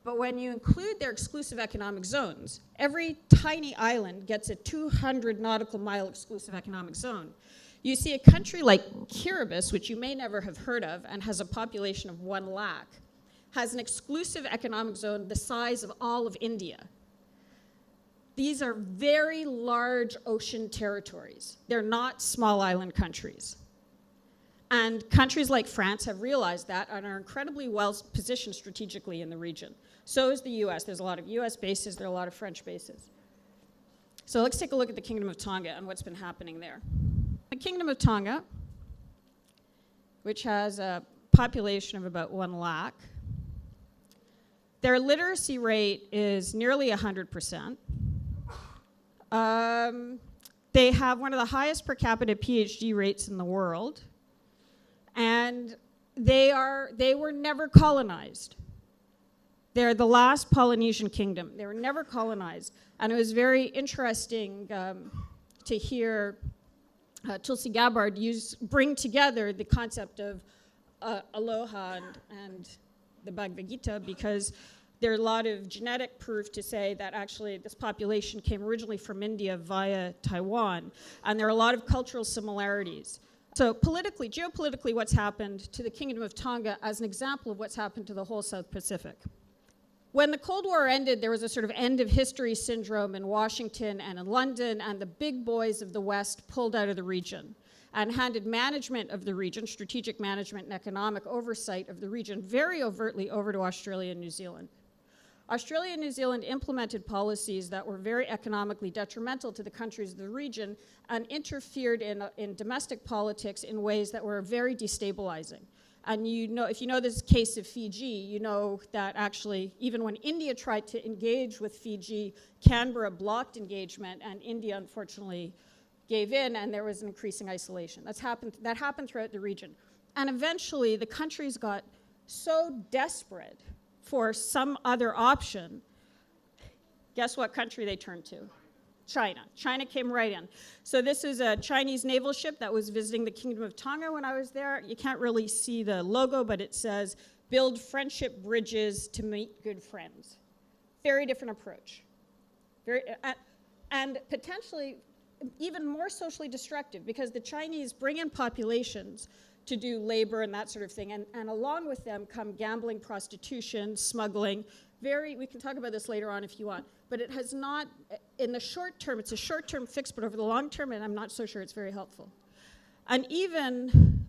But when you include their exclusive economic zones, every tiny island gets a 200 nautical mile exclusive economic zone. You see a country like Kiribati, which you may never have heard of and has a population of 1 lakh, has an exclusive economic zone the size of all of India. These are very large ocean territories. They're not small island countries. And countries like France have realized that and are incredibly well positioned strategically in the region. So is the US. There's a lot of US bases, there are a lot of French bases. So let's take a look at the Kingdom of Tonga and what's been happening there. The Kingdom of Tonga, which has a population of about 1 lakh, their literacy rate is nearly 100%. They have one of the highest per capita PhD rates in the world, and they were never colonized. They're the last Polynesian kingdom. They were never colonized, and it was very interesting to hear Tulsi Gabbard bring together the concept of aloha and the Bhagavad Gita, because there's a lot of genetic proof to say that actually this population came originally from India via Taiwan, and there are a lot of cultural similarities. So politically, geopolitically, what's happened to the Kingdom of Tonga as an example of what's happened to the whole South Pacific. When the Cold War ended, there was a sort of end of history syndrome in Washington and in London, and the big boys of the West pulled out of the region and handed management of the region, strategic management and economic oversight of the region, very overtly over to Australia and New Zealand. Australia and New Zealand implemented policies that were very economically detrimental to the countries of the region and interfered in domestic politics in ways that were very destabilizing. And you know, if you know this case of Fiji, you know that actually even when India tried to engage with Fiji, Canberra blocked engagement, and India unfortunately gave in, and there was an increasing isolation. That happened throughout the region. And eventually the countries got so desperate for some other option. Guess what country they turned to? China. China came right in. So this is a Chinese naval ship that was visiting the Kingdom of Tonga when I was there. You can't really see the logo, but it says, "Build friendship bridges to meet good friends." Very different approach. And potentially even more socially destructive, because the Chinese bring in populations to do labor and that sort of thing, and along with them come gambling, prostitution, smuggling. We can talk about this later on if you want, but it has not, in the short term, it's a short-term fix, but over the long term, and I'm not so sure it's very helpful. And even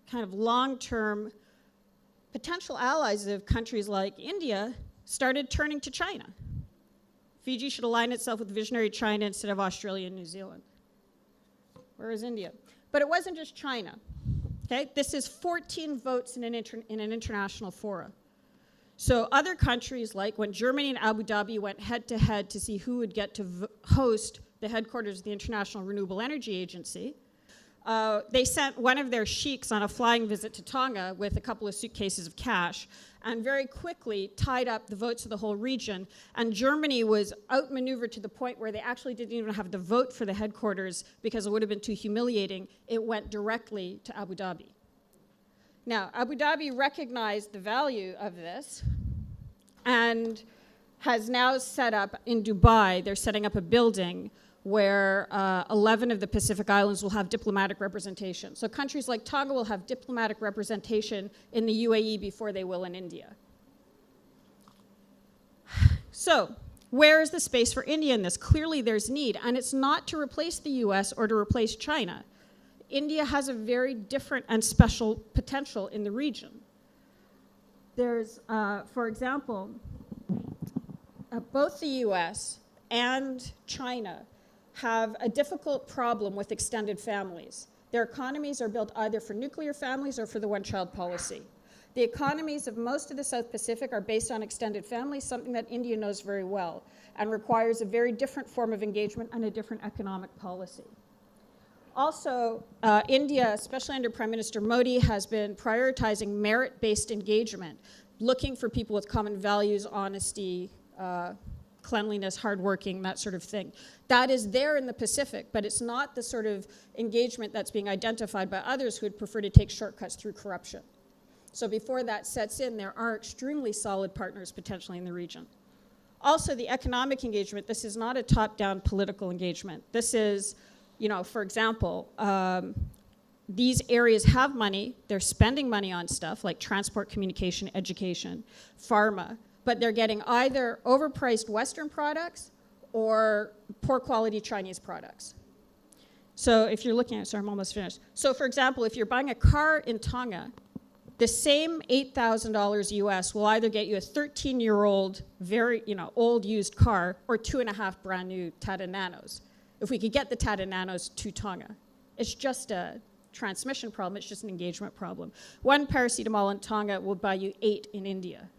kind of long-term potential allies of countries like India started turning to China. Fiji should align itself with visionary China instead of Australia and New Zealand. Where is India? But it wasn't just China. Okay? This is 14 votes in an international forum. So other countries, like when Germany and Abu Dhabi went head-to-head to see who would get to host the headquarters of the International Renewable Energy Agency, they sent one of their sheiks on a flying visit to Tonga with a couple of suitcases of cash, and very quickly tied up the votes of the whole region. And Germany was outmaneuvered to the point where they actually didn't even have the vote for the headquarters because it would have been too humiliating. It went directly to Abu Dhabi. Now, Abu Dhabi recognized the value of this and has now set up in Dubai, they're setting up a building where 11 of the Pacific Islands will have diplomatic representation. So countries like Tonga will have diplomatic representation in the UAE before they will in India. So where is the space for India in this? Clearly there's need, and it's not to replace the US or to replace China. India has a very different and special potential in the region. There's, for example, both the US and China have a difficult problem with extended families. Their economies are built either for nuclear families or for the one-child policy. The economies of most of the South Pacific are based on extended families, something that India knows very well, and requires a very different form of engagement and a different economic policy. Also, India, especially under Prime Minister Modi, has been prioritizing merit-based engagement, looking for people with common values, honesty, cleanliness, hardworking, that sort of thing. That is there in the Pacific, but it's not the sort of engagement that's being identified by others who would prefer to take shortcuts through corruption. So before that sets in, there are extremely solid partners potentially in the region. Also, the economic engagement, this is not a top-down political engagement. This is, you know, for example, these areas have money, they're spending money on stuff like transport, communication, education, pharma, but they're getting either overpriced Western products or poor quality Chinese products. So if you're looking at, sorry, I'm almost finished. So for example, if you're buying a car in Tonga, the same $8,000 US will either get you a 13-year-old, very, you know, old used car or 2.5 brand new Tata Nanos. If we could get the Tata Nanos to Tonga. It's just a transmission problem, it's just an engagement problem. One paracetamol in Tonga will buy you 8 in India.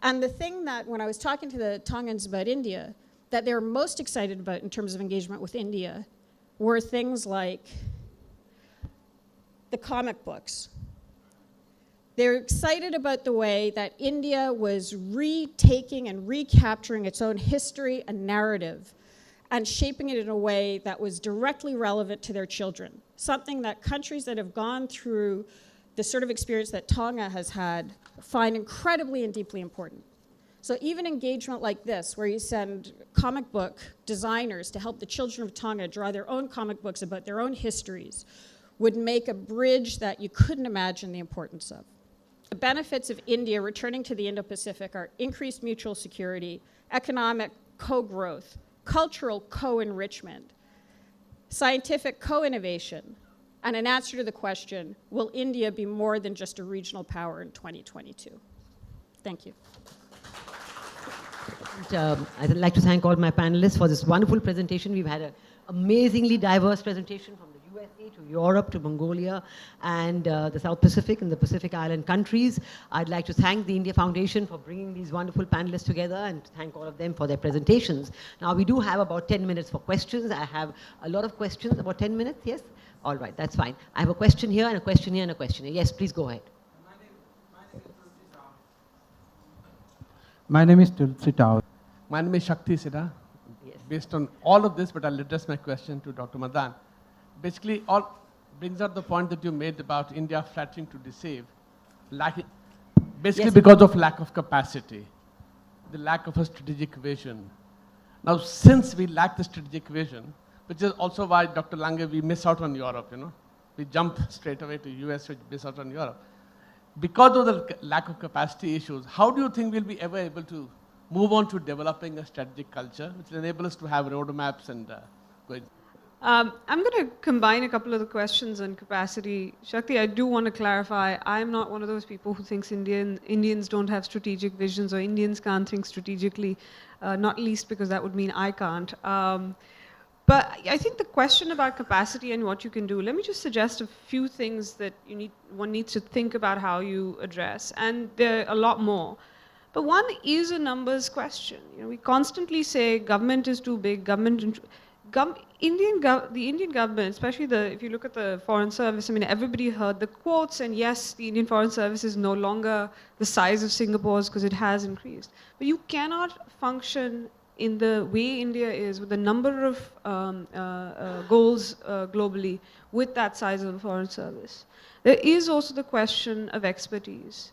And the thing that, when I was talking to the Tongans about India, that they were most excited about in terms of engagement with India were things like the comic books. They're excited about the way that India was retaking and recapturing its own history and narrative and shaping it in a way that was directly relevant to their children. Something that countries that have gone through the sort of experience that Tonga has had find incredibly and deeply important. So even engagement like this, where you send comic book designers to help the children of Tonga draw their own comic books about their own histories, would make a bridge that you couldn't imagine the importance of. The benefits of India returning to the Indo-Pacific are increased mutual security, economic co-growth, cultural co-enrichment, scientific co-innovation, and an answer to the question, will India be more than just a regional power in 2022? Thank you. And, I'd like to thank all my panelists for this wonderful presentation. We've had an amazingly diverse presentation from the USA to Europe to Mongolia and the South Pacific and the Pacific Island countries. I'd like to thank the India Foundation for bringing these wonderful panelists together and thank all of them for their presentations. Now we do have about 10 minutes for questions. I have a lot of questions, about 10 minutes, yes? All right, that's fine. I have a question here and a question here and a question here. Yes, please go ahead. My name is Tulsi Tao. My name is Shakti Siddha. Yes. Based on all of this, but I'll address my question to Dr. Madan. Basically, all brings out the point that you made about India flattering to deceive, basically Yes. because of lack of capacity, the lack of a strategic vision. Now, since we lack the strategic vision, which is also why, Dr. Lange, we miss out on Europe, you know. We jump straight away to US, we miss out on Europe. Because of the lack of capacity issues, how do you think we'll be ever able to move on to developing a strategic culture, which will enable us to have roadmaps and going? I'm going to combine a couple of the questions on capacity. Shakti, I do want to clarify, I'm not one of those people who thinks Indians don't have strategic visions or Indians can't think strategically, not least because that would mean I can't. But I think the question about capacity and what you can do, let me just suggest a few things that one needs to think about how you address, and there are a lot more. But one is a numbers question. You know, we constantly say government is too big, the Indian government, especially if you look at the Foreign Service, I mean, everybody heard the quotes, and yes, the Indian Foreign Service is no longer the size of Singapore's because it has increased. But you cannot function in the way India is, with the number of goals globally, with that size of a foreign service. There is also the question of expertise.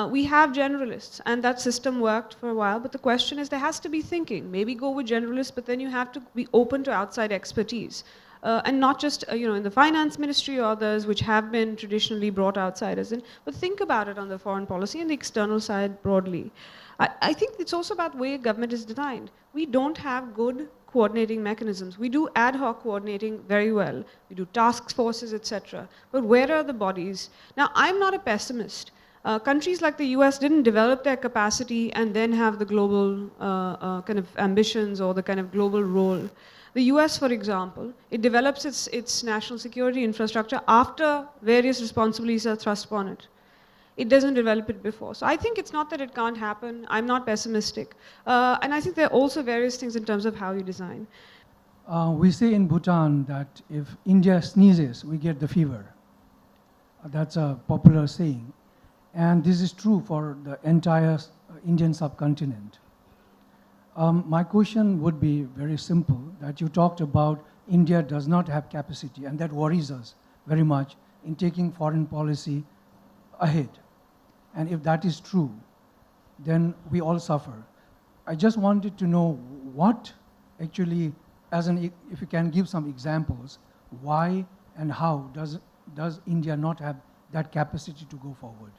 We have generalists, and that system worked for a while, but the question is there has to be thinking. Maybe go with generalists, but then you have to be open to outside expertise. And not just in the finance ministry or others, which have been traditionally brought outsiders in, but think about it on the foreign policy and the external side broadly. I think it's also about the way government is designed. We don't have good coordinating mechanisms. We do ad hoc coordinating very well. We do task forces, etc. But where are the bodies? Now, I'm not a pessimist. Countries like the US didn't develop their capacity and then have the global kind of ambitions or the kind of global role. The US, for example, it develops its national security infrastructure after various responsibilities are thrust upon it. It doesn't develop it before. So I think it's not that it can't happen. I'm not pessimistic. And I think there are also various things in terms of how you design. We say in Bhutan that if India sneezes, we get the fever. That's a popular saying. And this is true for the entire Indian subcontinent. My question would be very simple, that you talked about India does not have capacity, and that worries us very much in taking foreign policy ahead. And if that is true, then we all suffer. I just wanted to know what actually, if you can give some examples, why and how does India not have that capacity to go forward?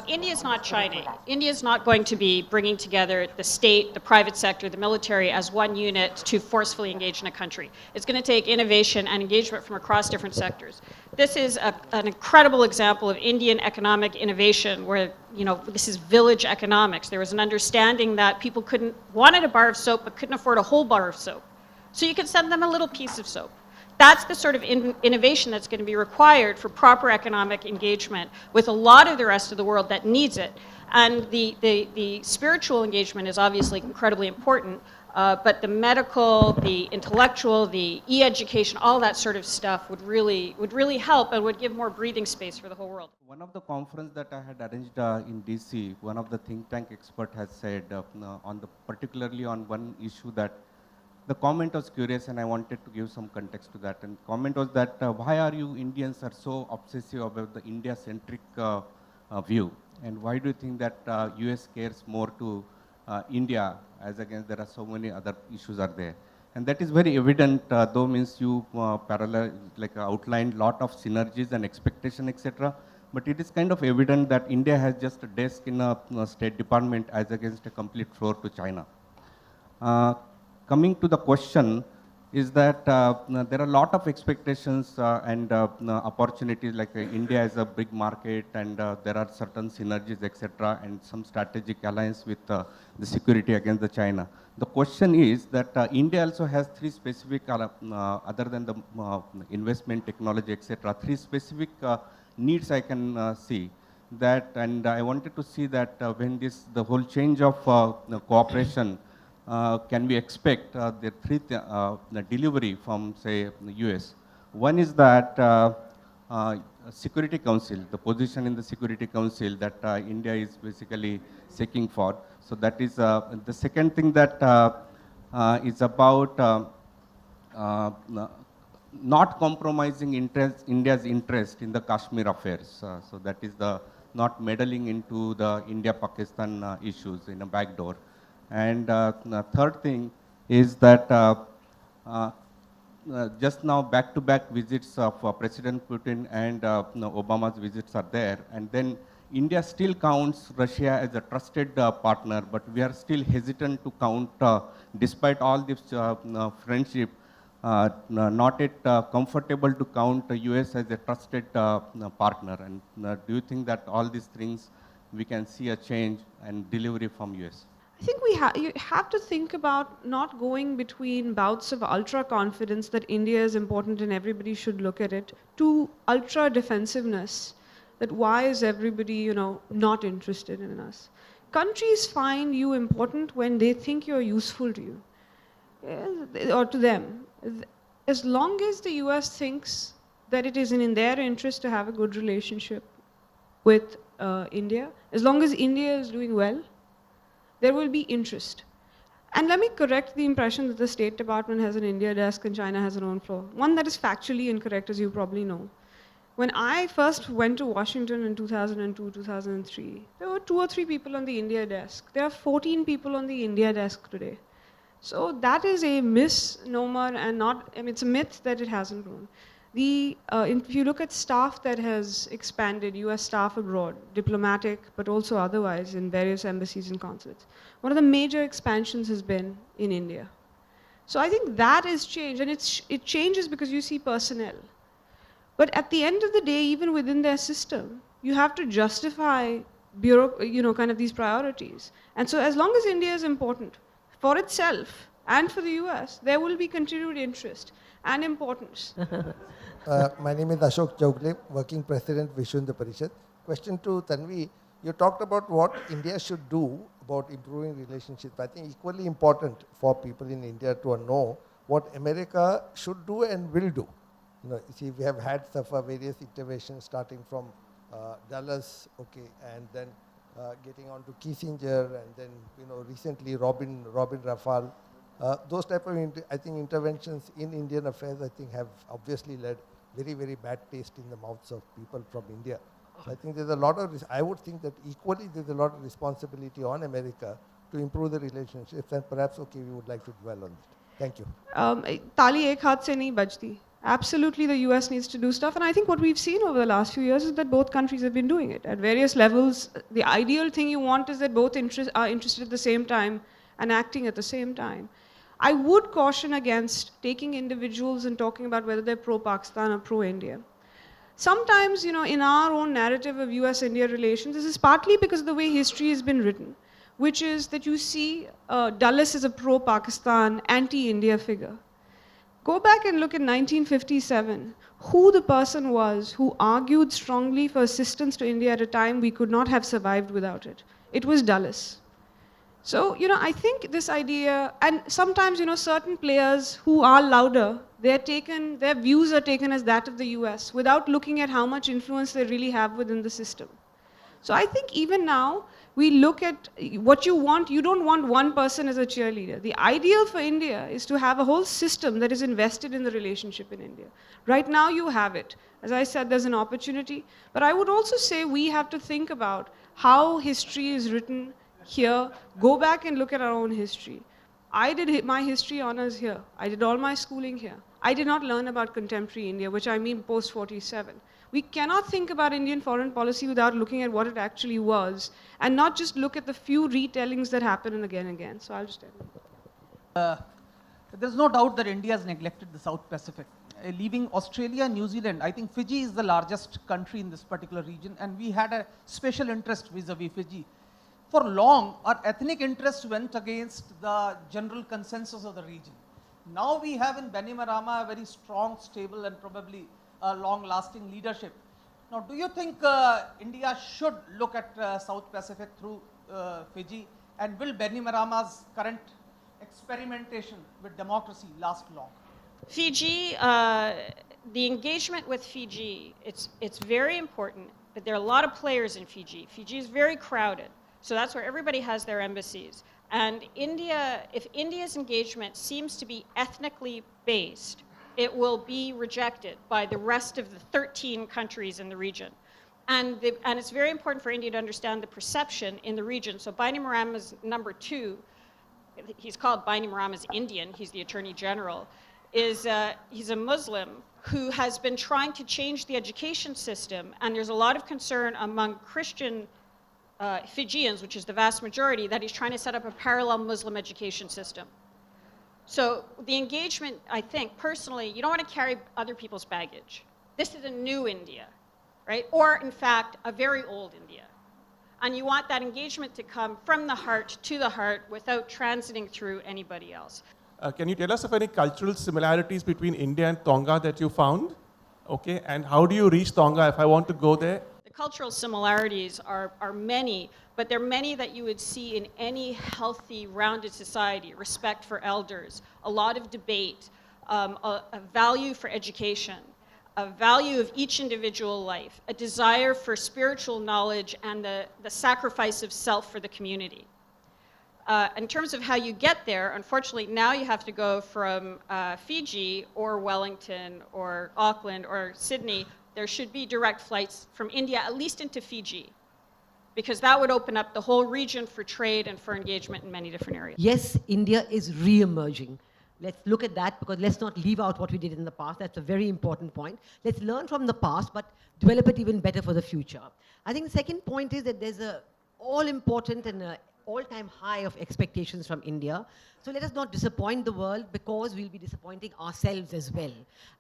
India is not China. India is not going to be bringing together the state, the private sector, the military as one unit to forcefully engage in a country. It's going to take innovation and engagement from across different sectors. This is an incredible example of Indian economic innovation where, this is village economics. There was an understanding that people wanted a bar of soap but couldn't afford a whole bar of soap. So you could send them a little piece of soap. That's the sort of innovation that's going to be required for proper economic engagement with a lot of the rest of the world that needs it. And the spiritual engagement is obviously incredibly important, but the medical, the intellectual, the e-education, all that sort of stuff would really help and would give more breathing space for the whole world. One of the conference that I had arranged in DC, one of the think tank expert has said particularly on one issue that the comment was curious, and I wanted to give some context to that. And comment was that why are you Indians are so obsessive about the India-centric view, and why do you think that US cares more to India as against there are so many other issues are there? And that is very evident, though means you outlined lot of synergies and expectation, etc. But it is kind of evident that India has just a desk in a State Department as against a complete floor to China. Coming to the question is that there are a lot of expectations and opportunities, like India is a big market and there are certain synergies, etc., and some strategic alliance with the security against the China. The question is that India also has three specific, other than the investment, technology, etc., three specific needs I can see. That, and I wanted to see that when the whole change of cooperation, can we expect the delivery from, say, the US? One is that Security Council, the position in the Security Council that India is basically seeking for. So that is the second thing that is about not compromising India's interest in the Kashmir affairs. So that is the not meddling into the India-Pakistan issues in a backdoor. And the third thing is that just now back-to-back visits of President Putin and Obama's visits are there. And then India still counts Russia as a trusted partner, but we are still hesitant to count, despite all this friendship, not yet comfortable to count the US as a trusted partner. And do you think that all these things we can see a change and delivery from US? I think you have to think about not going between bouts of ultra confidence that India is important and everybody should look at it, to ultra defensiveness, that why is everybody not interested in us. Countries find you important when they think you're useful to you, or to them. As long as the US thinks that it is in their interest to have a good relationship with India, as long as India is doing well, there will be interest. And let me correct the impression that the State Department has an India desk and China has an own floor. One that is factually incorrect, as you probably know. When I first went to Washington in 2002, 2003, there were 2 or 3 people on the India desk. There are 14 people on the India desk today. So that is a misnomer, and it's a myth that it hasn't grown. If you look at staff that has expanded, US staff abroad, diplomatic, but also otherwise in various embassies and consulates, one of the major expansions has been in India. So I think that is change, and it changes because you see personnel. But at the end of the day, even within their system, you have to justify these priorities. And so as long as India is important for itself and for the US, there will be continued interest and importance. My name is Ashok Chowgule, working president, Vishwendra Parishad. Question to Tanvi, you talked about what India should do about improving relationships. I think equally important for people in India to know what America should do and will do. You see, we have had various interventions starting from Dallas, okay, and then getting on to Kissinger, and then recently Robin Rafal. Those type of I think interventions in Indian affairs I think have obviously led very, very bad taste in the mouths of people from India. So I think there's a lot of I would think that equally there's a lot of responsibility on America to improve the relationships, and perhaps we would like to dwell on it. Thank you. Tali ek haath se nahi bajti. Absolutely, the US needs to do stuff. And I think what we've seen over the last few years is that both countries have been doing it at various levels. The ideal thing you want is that both are interested at the same time and acting at the same time. I would caution against taking individuals and talking about whether they're pro-Pakistan or pro-India. Sometimes, in our own narrative of US-India relations, this is partly because of the way history has been written, which is that you see Dulles as a pro-Pakistan, anti-India figure. Go back and look at 1957, who the person was who argued strongly for assistance to India at a time we could not have survived without it. It was Dulles. So, I think this idea, and sometimes, certain players who are louder, their views are taken as that of the US without looking at how much influence they really have within the system. So I think even now, we look at what you want. You don't want one person as a cheerleader. The ideal for India is to have a whole system that is invested in the relationship in India. Right now you have it. As I said, there's an opportunity. But I would also say we have to think about how history is written here. Go back and look at our own history. I did my history honors here. I did all my schooling here. I did not learn about contemporary India, which I mean post-47. We cannot think about Indian foreign policy without looking at what it actually was, and not just look at the few retellings that happen and again. So I'll just end. There's no doubt that India has neglected the South Pacific. Leaving Australia and New Zealand, I think Fiji is the largest country in this particular region, and we had a special interest vis-a-vis Fiji. For long, our ethnic interest went against the general consensus of the region. Now we have in Bainimarama a very strong, stable, and probably long-lasting leadership. Now, do you think India should look at South Pacific through Fiji, and will Bainimarama's current experimentation with democracy last long? Fiji, the engagement with Fiji, it's very important, but there are a lot of players in Fiji. Fiji is very crowded, so that's where everybody has their embassies. And if India's engagement seems to be ethnically based, it will be rejected by the rest of the 13 countries in the region. And it's very important for India to understand the perception in the region. So Bainimarama's number 2, he's called Bainimarama's Indian, he's the Attorney General, he's a Muslim who has been trying to change the education system, and there's a lot of concern among Christian Fijians, which is the vast majority, that he's trying to set up a parallel Muslim education system. So the engagement, I think, personally, you don't want to carry other people's baggage. This is a new India, right? Or, in fact, a very old India. And you want that engagement to come from the heart to the heart without transiting through anybody else. Can you tell us of any cultural similarities between India and Tonga that you found? Okay, and how do you reach Tonga if I want to go there? The cultural similarities are many, but there are many that you would see in any healthy, rounded society. Respect for elders, a lot of debate, a value for education, a value of each individual life, a desire for spiritual knowledge, and the sacrifice of self for the community. In terms of how you get there, unfortunately, now you have to go from Fiji or Wellington or Auckland or Sydney. There should be direct flights from India, at least into Fiji, because that would open up the whole region for trade and for engagement in many different areas. Yes, India is re-emerging. Let's look at that, because let's not leave out what we did in the past. That's a very important point. Let's learn from the past, but develop it even better for the future. I think the second point is that there's a all-important and all-time high of expectations from India. So let us not disappoint the world, because we'll be disappointing ourselves as well.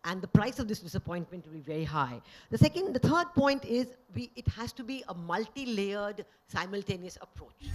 And the price of this disappointment will be very high. The third point is it has to be a multi-layered, simultaneous approach.